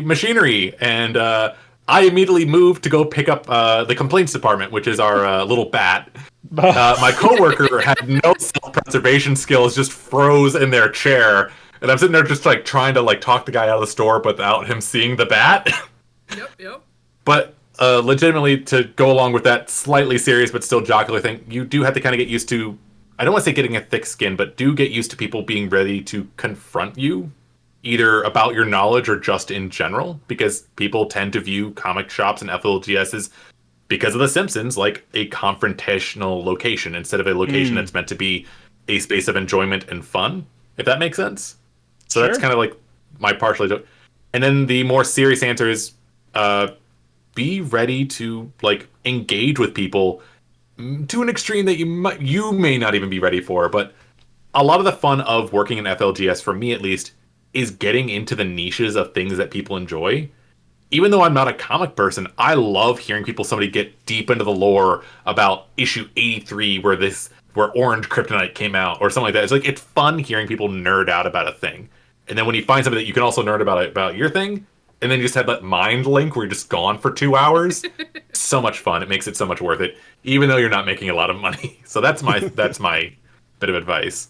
machinery, and I immediately moved to go pick up the complaints department, which is our little bat. My coworker had no self-preservation skills, just froze in their chair, and I'm sitting there just like trying to like talk the guy out of the store without him seeing the bat. Yep. But legitimately, to go along with that slightly serious but still jocular thing, you do have to kind of get used to, I don't want to say getting a thick skin, but do get used to people being ready to confront you, either about your knowledge or just in general, because people tend to view comic shops and FLGS as, because of The Simpsons, like a confrontational location instead of a location that's meant to be a space of enjoyment and fun, if that makes sense. So that's kind of like my partially joke. And then the more serious answer is be ready to like engage with people to an extreme that you may not even be ready for. But a lot of the fun of working in FLGS, for me at least, is getting into the niches of things that people enjoy. Even though I'm not a comic person, I love hearing somebody get deep into the lore about issue 83 where Orange Kryptonite came out or something like that. It's like, it's fun hearing people nerd out about a thing. And then when you find something that you can also nerd about your thing, and then you just have that mind link where you're just gone for 2 hours, so much fun. It makes it so much worth it, even though you're not making a lot of money. So that's my bit of advice.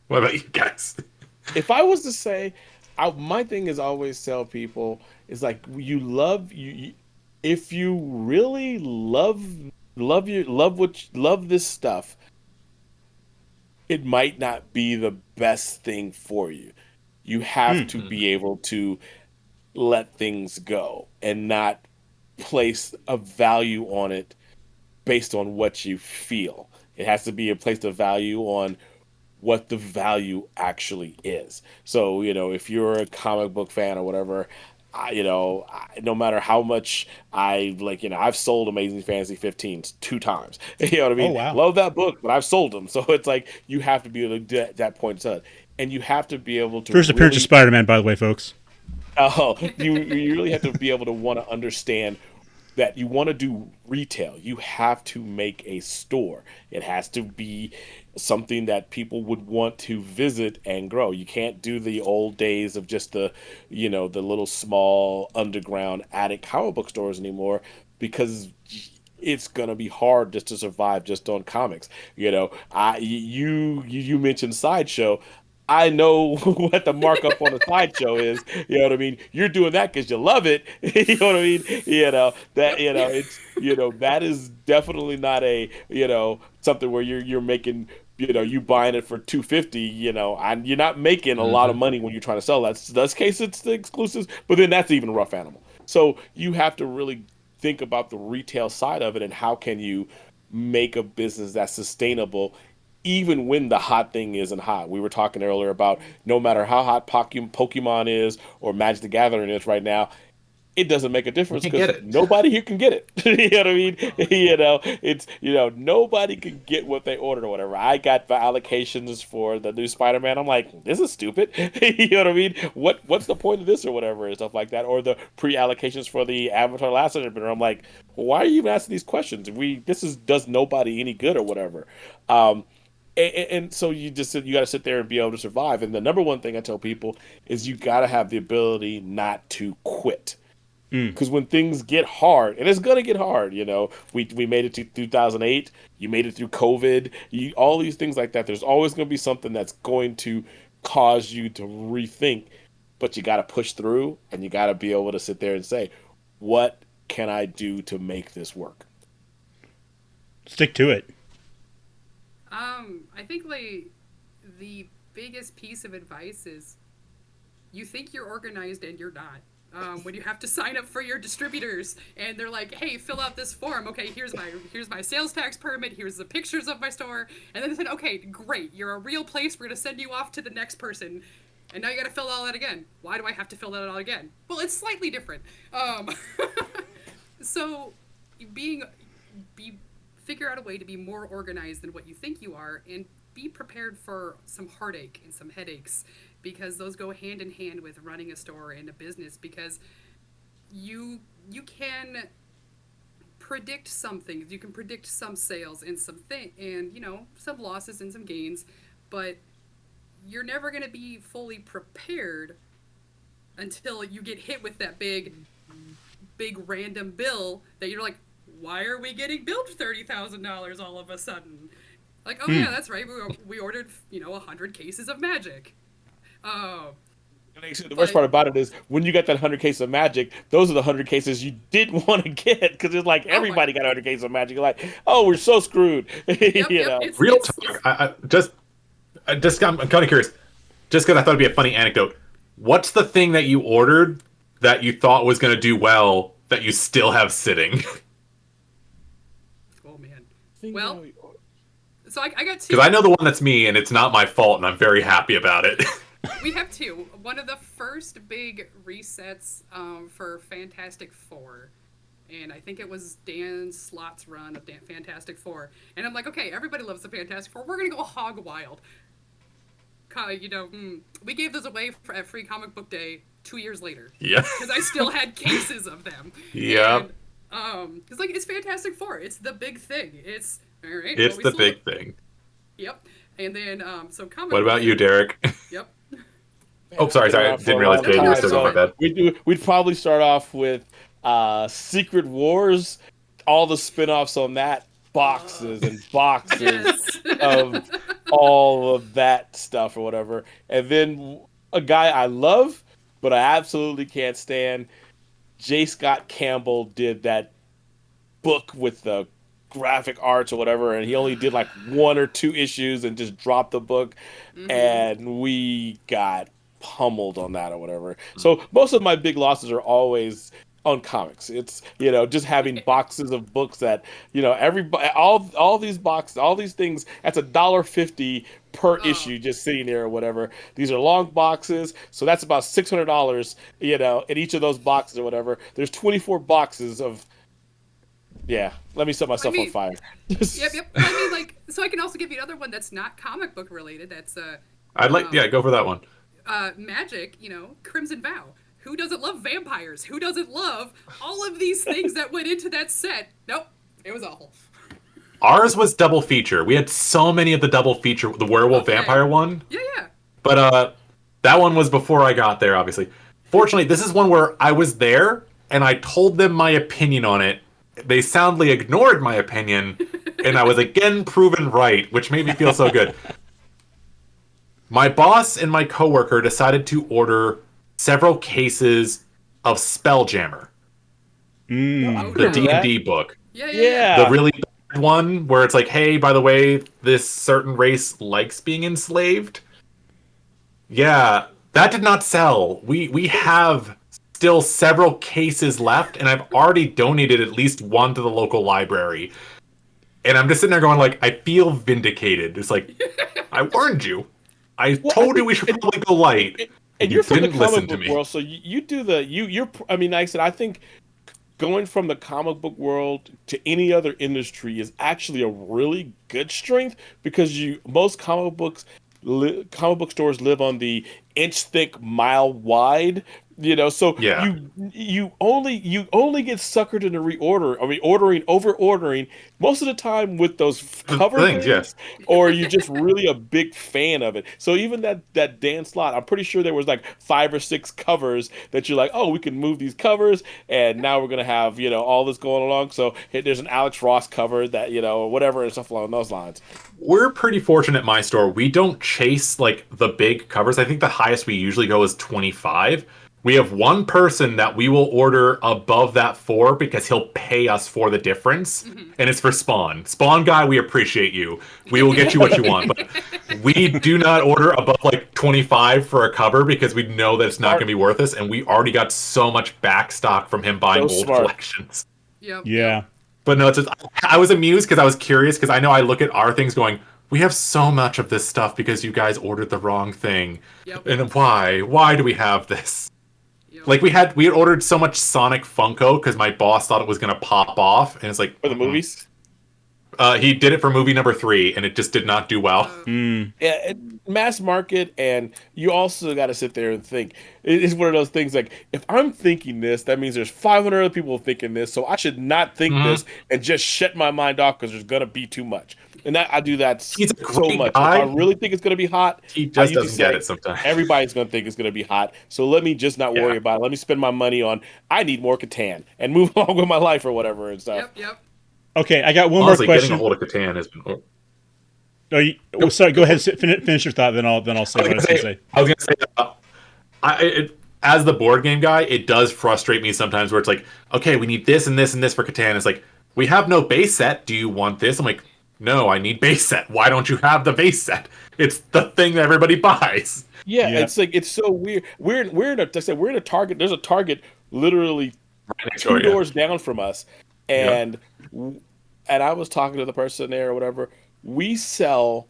What about you guys? If I was to say, my thing is always tell people is like if you really love this stuff, it might not be the best thing for you. You have to be able to let things go and not place a value on it based on what you feel. It has to be a place of value on what the value actually is. So, if you're a comic book fan or whatever, no matter how much I've sold Amazing Fantasy 15s 2 times. You know what I mean? Oh, wow. Love that book, but I've sold them. So it's like, you have to be able to do that point to and you have to be able to First appearance of Spider-Man, by the way, folks. You really have to be able to want to understand that you want to do retail. You have to make a store. It has to be something that people would want to visit and grow. You can't do the old days of just the little small underground attic comic book stores anymore, because it's gonna be hard just to survive just on comics. You mentioned Sideshow. I know what the markup on a sideshow is. You know what I mean? You're doing that because you love it. You know what I mean? That is definitely not a, something where you're making, you buying it for $250, and you're not making a lot of money when you're trying to sell that. That's case it's the exclusives, but then that's even a rough animal. So you have to really think about the retail side of it and how can you make a business that's sustainable even when the hot thing isn't hot. We were talking earlier about no matter how hot Pokemon is or Magic the Gathering is right now, it doesn't make a difference because nobody here can get it. You know what I mean? It's nobody can get what they ordered or whatever. I got the allocations for the new Spider-Man. I'm like, this is stupid. You know what I mean? What's the point of this or whatever and stuff like that? Or the pre-allocations for the Avatar Last Airbender. I'm like, why are you even asking these questions? This does nobody any good or whatever. And so you got to sit there and be able to survive. And the number one thing I tell people is you got to have the ability not to quit. Because when things get hard, and it's gonna get hard, we made it to 2008. You made it through COVID. All these things like that. There's always gonna be something that's going to cause you to rethink. But you got to push through, and you got to be able to sit there and say, "What can I do to make this work?" Stick to it. I think like the biggest piece of advice is you think you're organized and you're not. When you have to sign up for your distributors and they're like, hey, fill out this form. Okay, here's my sales tax permit. Here's the pictures of my store. And then they said, okay, great. You're a real place. We're going to send you off to the next person. And now you got to fill all that again. Why do I have to fill that out again? Well, it's slightly different. So figure out a way to be more organized than what you think you are, and be prepared for some heartache and some headaches, because those go hand in hand with running a store and a business, because you can predict some things. You can predict some sales and some losses and some gains, but you're never going to be fully prepared until you get hit with that big random bill that you're like, why are we getting billed $30,000 all of a sudden? Like, oh yeah, that's right. We ordered 100 cases of magic. And actually, the worst part about it is when you got that 100 cases of magic, those are the 100 cases you didn't want to get, because it's like everybody got 100 cases of magic. You're like, oh, we're so screwed. Real talk. I'm kind of curious. Just because I thought it'd be a funny anecdote. What's the thing that you ordered that you thought was going to do well that you still have sitting? Oh man. Well, so I got two. Because I know the one that's me, and it's not my fault, and I'm very happy about it. We have two. One of the first big resets for Fantastic Four, and I think it was Dan Slott's run of Fantastic Four. And I'm like, okay, everybody loves the Fantastic Four. We're gonna go hog wild. We gave those away at Free Comic Book Day 2 years later. Yeah. Because I still had cases of them. Yeah. It's like, it's Fantastic Four. It's the big thing. It's all right. It's the big thing. Yep. And then so comic. What about you, Derek? Yep. Oh, sorry. I didn't realize Dave was still going to bed. We'd probably start off with Secret Wars, all the spin-offs on that, boxes and boxes of all of that stuff or whatever. And then a guy I love, but I absolutely can't stand, J. Scott Campbell did that book with the graphic arts or whatever, and he only did like 1 or 2 issues and just dropped the book, and we got pummeled on that or whatever. So most of my big losses are always on comics. It's just having boxes of books that everybody, all these boxes, all these things, that's $1.50 per issue just sitting there or whatever. These are long boxes, so that's about $600 in each of those boxes or whatever. There's 24 boxes of let me set myself on fire. Yep. I mean, so I can also give you another one that's not comic book related. That's I'd like go for that one. Magic, Crimson Vow. Who doesn't love vampires? Who doesn't love all of these things that went into that set? Nope, it was awful. Ours was double feature. We had so many of the double feature, the werewolf vampire one. Yeah. But that one was before I got there, obviously. Fortunately, this is one where I was there and I told them my opinion on it. They soundly ignored my opinion, and I was again proven right, which made me feel so good. My boss and my coworker decided to order several cases of Spelljammer, the D&D book. Yeah. The really bad one where it's like, hey, by the way, this certain race likes being enslaved. Yeah, that did not sell. We have still several cases left, and I've already donated at least one to the local library. And I'm just sitting there going, like, I feel vindicated. It's like, I warned you. I told you we should probably go light. And you're from the comic book world, so you do you're. I mean, like I said, I think going from the comic book world to any other industry is actually a really good strength, because most comic book stores live on the inch thick, mile wide So Yeah. you only get suckered into over ordering most of the time with those cover Things, things, yes. or you're just really a big fan of it. So even that Dan slot, I'm pretty sure there was like 5 or 6 covers that you're like, oh, we can move these covers, and now we're gonna have all this going along. So hey, there's an Alex Ross cover that or whatever and stuff along those lines. We're pretty fortunate at my store. We don't chase like the big covers. I think the highest we usually go is 25. We have one person that we will order above that for because he'll pay us for the difference, and it's for Spawn. Spawn guy, we appreciate you. We will get you what you want, but we do not order above like 25 for a cover because we know that it's not going to be worth us, and we already got so much back stock from him buying old collections. Yep. Yeah. But no, it's just, I was amused because I was curious because I know I look at our things going, we have so much of this stuff because you guys ordered the wrong thing. Yep. And why? Why do we have this? Yep. Like we had ordered so much Sonic Funko because my boss thought it was gonna pop off, and it's like For the movies? He did it for movie number 3, and it just did not do well. Yeah, mass market, and you also got to sit there and think. It's one of those things like, if I'm thinking this, that means there's 500 other people thinking this, so I should not think this and just shut my mind off because there's gonna be too much. And I do that He's a so great much. guy. If I really think it's gonna be hot, He I just usually doesn't get say, it sometimes. everybody's gonna think it's gonna be hot, so let me just not worry about it. Let me spend my money on I need more Catan and move along with my life or whatever and stuff. Yep. Okay, I got one Honestly, more getting question. a hold of Catan has been. Sorry, go ahead. Finish your thought, then I'll say what I was going to say. I was gonna say, as the board game guy, it does frustrate me sometimes where it's like, okay, we need this and this and this for Catan. It's like, we have no base set. Do you want this? I'm like, no, I need base set. Why don't you have the base set? It's the thing that everybody buys. Yeah, Yeah. it's like it's so weird. We're in a Target. There's a Target literally Right, 2 doors down from us, and I was talking to the person there or whatever. We sell,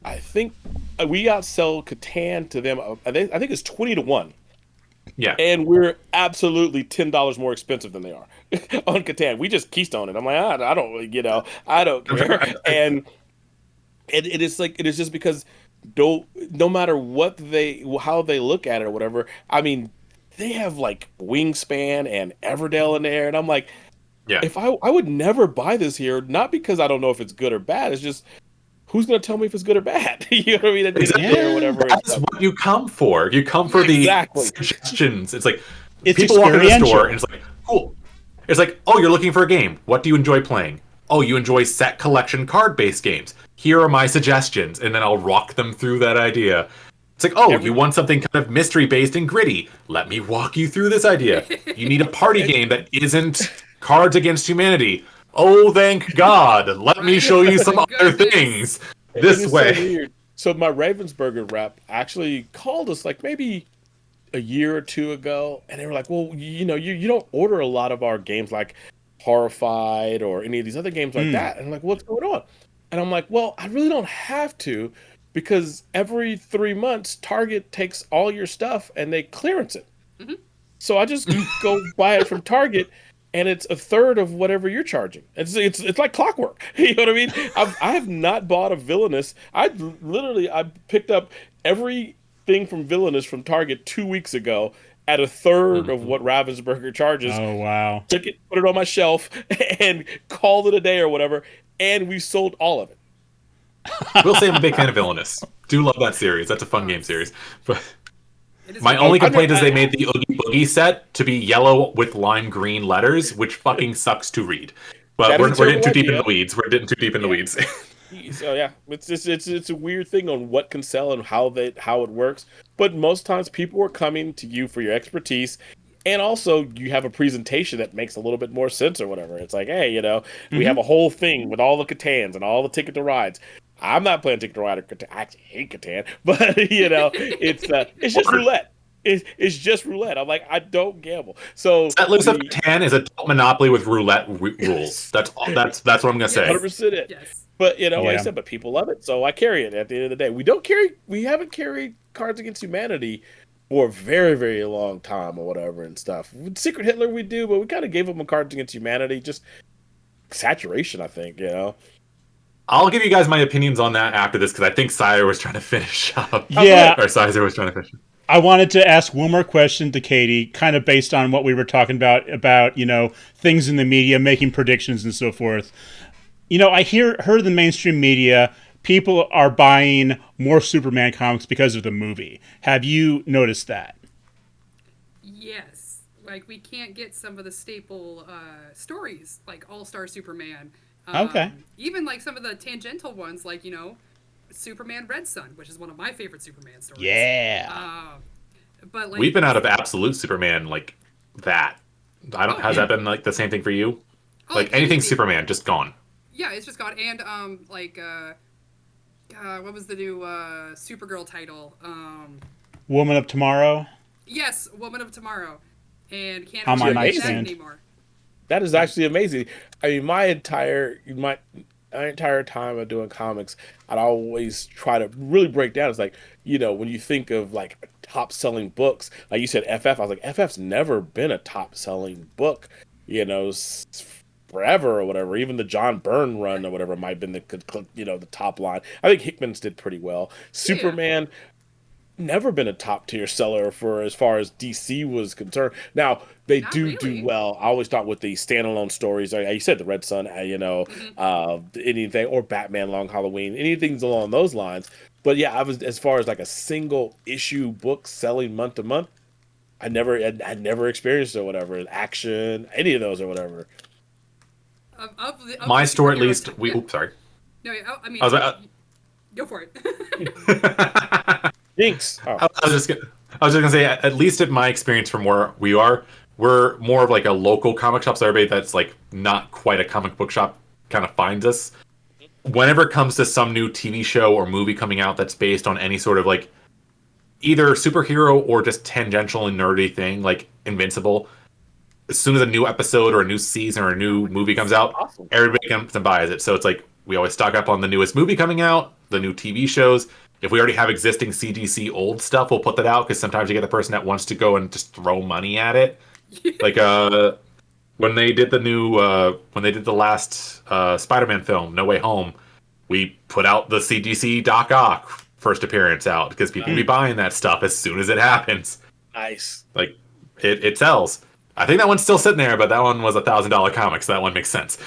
I think, we outsell Catan to them. I think it's 20-1. Yeah. And we're absolutely $10 more expensive than they are on Catan. We just keystone it. I'm like, I don't care. And it is just because no matter how they look at it or whatever. I mean, they have like Wingspan and Everdell in there, and I'm like, if I would never buy this here, not because I don't know if it's good or bad. It's just, who's going to tell me if it's good or bad? You know what I mean? At the end of the day or whatever. That's what you come for. You come for the suggestions. It's like, It's people walk into the experiential. store and it's like, cool. It's like, oh, you're looking for a game. What do you enjoy playing? Oh, you enjoy set collection card-based games. Here are my suggestions. And then I'll rock them through that idea. It's like, oh, you want something kind of mystery-based and gritty. Let me walk you through this idea. You need a party game that isn't Cards Against Humanity. Oh, thank God. Let me show you some other things this way. So weird. So my Ravensburger rep actually called us like maybe a year or two ago, and they were like, well, you don't order a lot of our games like Horrified or any of these other games like that. And I'm like, what's going on? And I'm like, well, I really don't have to, because every 3 months Target takes all your stuff and they clearance it. So I just go buy it from Target, and it's a third of whatever you're charging. It's like clockwork. You know what I mean? I have not bought a Villainous. I picked up everything from Villainous from Target 2 weeks ago at a third of what Ravensburger charges. Oh, wow. Took it, put it on my shelf, and called it a day or whatever, and we sold all of it. Will say I'm a big fan of Villainous. Do love that series. That's a fun game series. But my only complaint is they made the Oogie Boogie set to be yellow with lime green letters, which fucking sucks to read. But we're getting too deep in the weeds. We're getting too deep in the weeds. So yeah, it's a weird thing on what can sell and how it works. But most times people are coming to you for your expertise, and also you have a presentation that makes a little bit more sense or whatever. It's like, hey, we have a whole thing with all the Catans and all the Ticket to Rides. I'm not playing Ticket to Ride or Catan. I actually hate Catan, but it's just roulette. It's just roulette. I'm like, I don't gamble. So Set Loose of Catan is a Monopoly with roulette rules. That's what I'm gonna say. 100% it. Yes. But like I said, but people love it, so I carry it. At the end of the day, we haven't carried Cards Against Humanity for a very, very long time or whatever and stuff. With Secret Hitler we do, but we kind of gave them a Cards Against Humanity, just saturation, I think. I'll give you guys my opinions on that after this because I think Syzer was trying to finish up. Yeah. Or Syzer was trying to finish. I wanted to ask one more question to Katie, kind of based on what we were talking about things in the media, making predictions and so forth. I heard in the mainstream media people are buying more Superman comics because of the movie. Have you noticed that? Yes, like we can't get some of the staple stories like All Star Superman. Okay. Even like some of the tangential ones, like Superman Red Sun, which is one of my favorite Superman stories. Yeah. But like We've been out of absolute Superman like that. I don't. Has that been like the same thing for you? Like anything Superman, just gone. Yeah, it's just gone. And what was the new Supergirl title? Woman of Tomorrow. Yes, Woman of Tomorrow, and can't On my really get that nightstand. anymore. That is actually amazing. I mean, my entire time of doing comics, I'd always try to really break down. It's like, when you think of like top selling books, like you said, FF, I was like, FF's never been a top selling book, forever or whatever. Even the John Byrne run or whatever might have been the top line. I think Hickman's did pretty well. Superman, never been a top tier seller for as far as DC was concerned. Now they Not do really. well. I always thought with the standalone stories, like you said, the Red Sun, anything, or Batman Long Halloween, anything along those lines. But yeah, I was, as far as like a single issue book selling month to month, I'd never experienced it or whatever. Action, any of those or whatever. Of My the store, at superhero least. yeah. Oops, sorry. No, I mean, I was about- go for it. Jinx. Oh. I was just gonna say, at least in my experience from where we are, we're more of like a local comic shop. So everybody that's like not quite a comic book shop kind of finds us. Whenever it comes to some new TV show or movie coming out that's based on any sort of like either superhero or just tangential and nerdy thing, like Invincible, as soon as a new episode or a new season or a new movie comes out, Awesome. everybody comes and buys it. So it's like we always stock up on the newest movie coming out, the new TV shows. If we already have existing CGC old stuff, we'll put that out because sometimes you get the person that wants to go and just throw money at it. Like when they did the last Spider-Man film, No Way Home, we put out the CGC Doc Ock first appearance out because people be buying that stuff as soon as it happens. Nice. Like it sells. I think that one's still sitting there, but that one was $1,000 comic, so that one makes sense.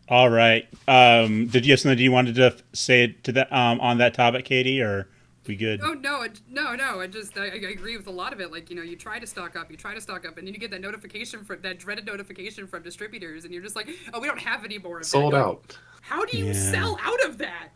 All right. Did you have something you wanted to say to that on that topic, Katie, or we good? Oh no, no. I agree with a lot of it. Like you try to stock up, and then you get that that dreaded notification from distributors, and you're just like, oh, we don't have any more of that. Sold out. How do you sell out of that?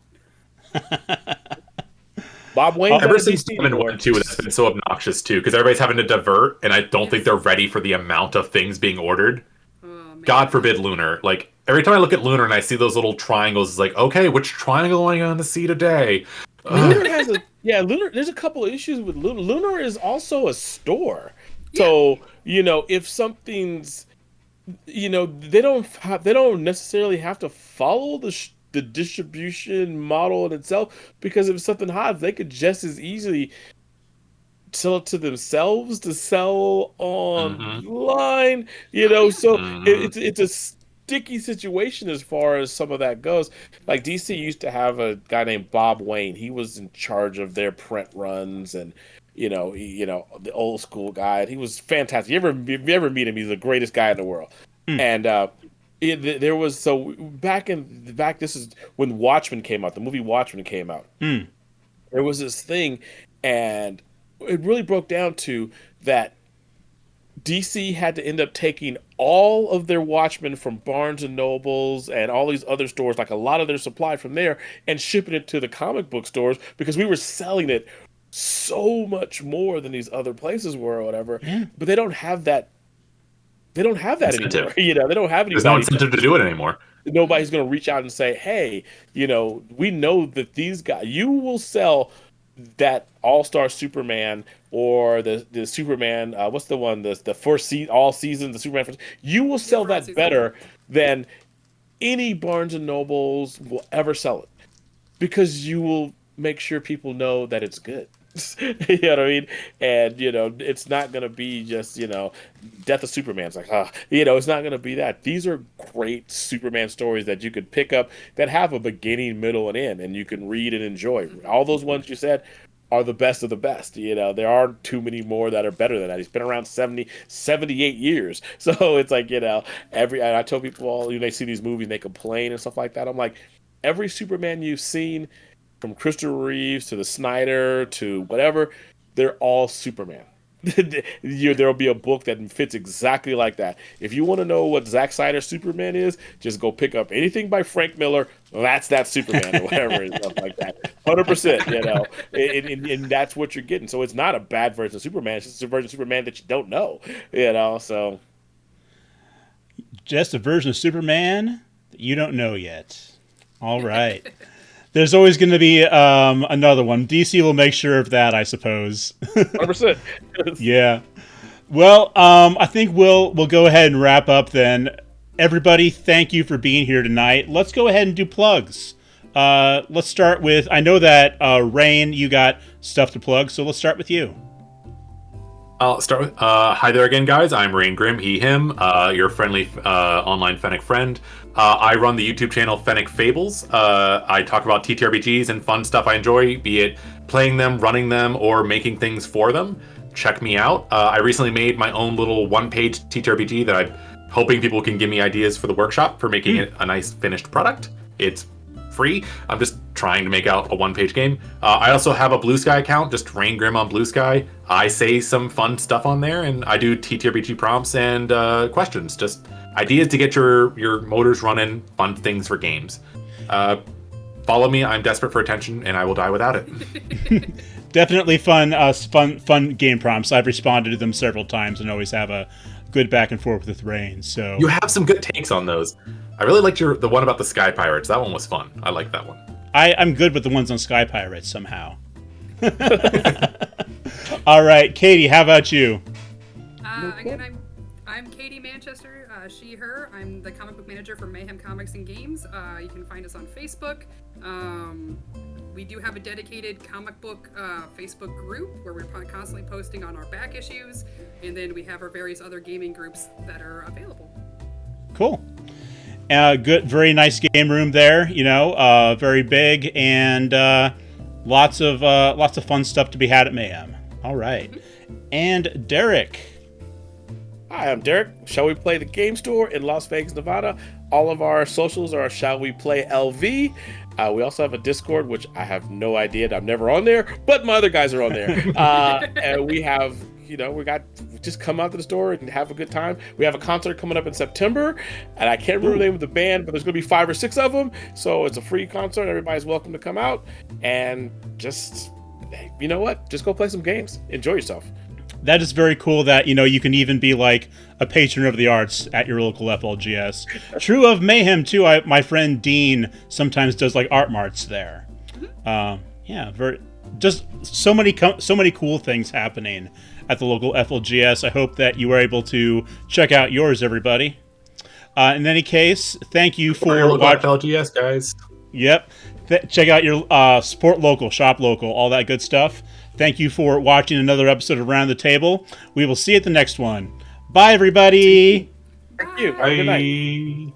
Bob Wayne. Ever since Diamond 1 and 2, that's been so obnoxious too, because everybody's having to divert, and I don't think they're ready for the amount of things being ordered. Oh, man. God forbid Lunar. Like every time I look at Lunar and I see those little triangles, it's like, okay, which triangle am I going to see today? Lunar has Lunar. There's a couple of issues with Lunar. Lunar is also a store, so if something's, they don't necessarily have to follow the distribution model in itself, because if it's something hot, they could just as easily sell it to themselves to sell online. So it's a sticky situation as far as some of that goes. Like DC used to have a guy named Bob Wayne. He was in charge of their print runs, and the old school guy. He was fantastic. You ever meet him? He's the greatest guy in the world. And there was back. This is when Watchmen came out. The movie Watchmen came out. There was this thing, and it really broke down to that DC had to end up taking all of their Watchmen from Barnes and Nobles and all these other stores, like a lot of their supply from there, and shipping it to the comic book stores because we were selling it so much more than these other places were or whatever. But they don't have that. They don't have that incentive anymore. They don't have anybody. There's no incentive to do it anymore. Nobody's going to reach out and say, hey, we know that these guys, you will sell that All-Star Superman or the Superman, what's the one, the first all season, the Superman first, you will sell that better than any Barnes and Nobles will ever sell it, because you will make sure people know that it's good. You know what I mean? And it's not gonna be just Death of Superman's like it's not gonna be that. These are great Superman stories that you could pick up that have a beginning, middle, and end, and you can read and enjoy. All those ones you said are the best of the best. There aren't too many more that are better than that. He's been around 78 years. So it's like, I tell people they see these movies and they complain and stuff like that. I'm like, every Superman you've seen, from Christopher Reeves to the Snyder to whatever, they're all Superman. There'll be a book that fits exactly like that. If you want to know what Zack Snyder's Superman is, just go pick up anything by Frank Miller. That's that Superman or whatever and stuff like that. 100%, and that's what you're getting. So it's not a bad version of Superman. It's just a version of Superman that you don't know, So just a version of Superman that you don't know yet. All right. There's always going to be another one. DC will make sure of that, I suppose. 100%. Yeah. Well, I think we'll go ahead and wrap up then. Everybody, thank you for being here tonight. Let's go ahead and do plugs. Let's start with, I know that Rayne, you got stuff to plug, so let's start with you. I'll start with, hi there again, guys. I'm RayneGrimm, he, him, your friendly online Fennec friend. I run the YouTube channel Fennec Fables. I talk about TTRPGs and fun stuff I enjoy, be it playing them, running them, or making things for them. Check me out. I recently made my own little one-page TTRPG that I'm hoping people can give me ideas for the workshop for making it a nice finished product. It's free. I'm just trying to make out a one-page game. I also have a Blue Sky account, just RayneGrimm on Blue Sky. I say some fun stuff on there, and I do TTRPG prompts and questions, just ideas to get your motors running, fun things for games. Follow me. I'm desperate for attention, and I will die without it. Definitely fun game prompts. I've responded to them several times and always have a good back and forth with Rayne. So you have some good takes on those. I really liked the one about the Sky Pirates. That one was fun. I like that one. I'm good with the ones on Sky Pirates somehow. All right, Katie, how about you? Again, I'm Katie Manchester, she, her. I'm the comic book manager for Mayhem Comics and Games. You can find us on Facebook. We do have a dedicated comic book Facebook group where we're constantly posting on our back issues, and then we have our various other gaming groups that are available. Cool. Good, very nice game room there. Very big and lots of fun stuff to be had at Mayhem. All right, and Derek. Hi, I'm Derek. Shall We Play the Game Store in Las Vegas, Nevada. All of our socials are Shall We Play LV. We also have a Discord, which I have no idea. I'm never on there, but my other guys are on there. And we have, just come out to the store and have a good time. We have a concert coming up in September, and I can't remember the name of the band, but there's going to be 5 or 6 of them. So it's a free concert. Everybody's welcome to come out and just, just go play some games. Enjoy yourself. That is very cool that, you can even be like a patron of the arts at your local FLGS. True of Mayhem, too. My friend Dean sometimes does like art marts there. Just so many cool things happening at the local FLGS. I hope that you were able to check out yours, everybody. In any case, thank you for watching FLGS, guys. Yep. Check out your support local, shop local, all that good stuff. Thank you for watching another episode of Around the Table. We will see you at the next one. Bye, everybody. Thank you. Bye. Have a good night.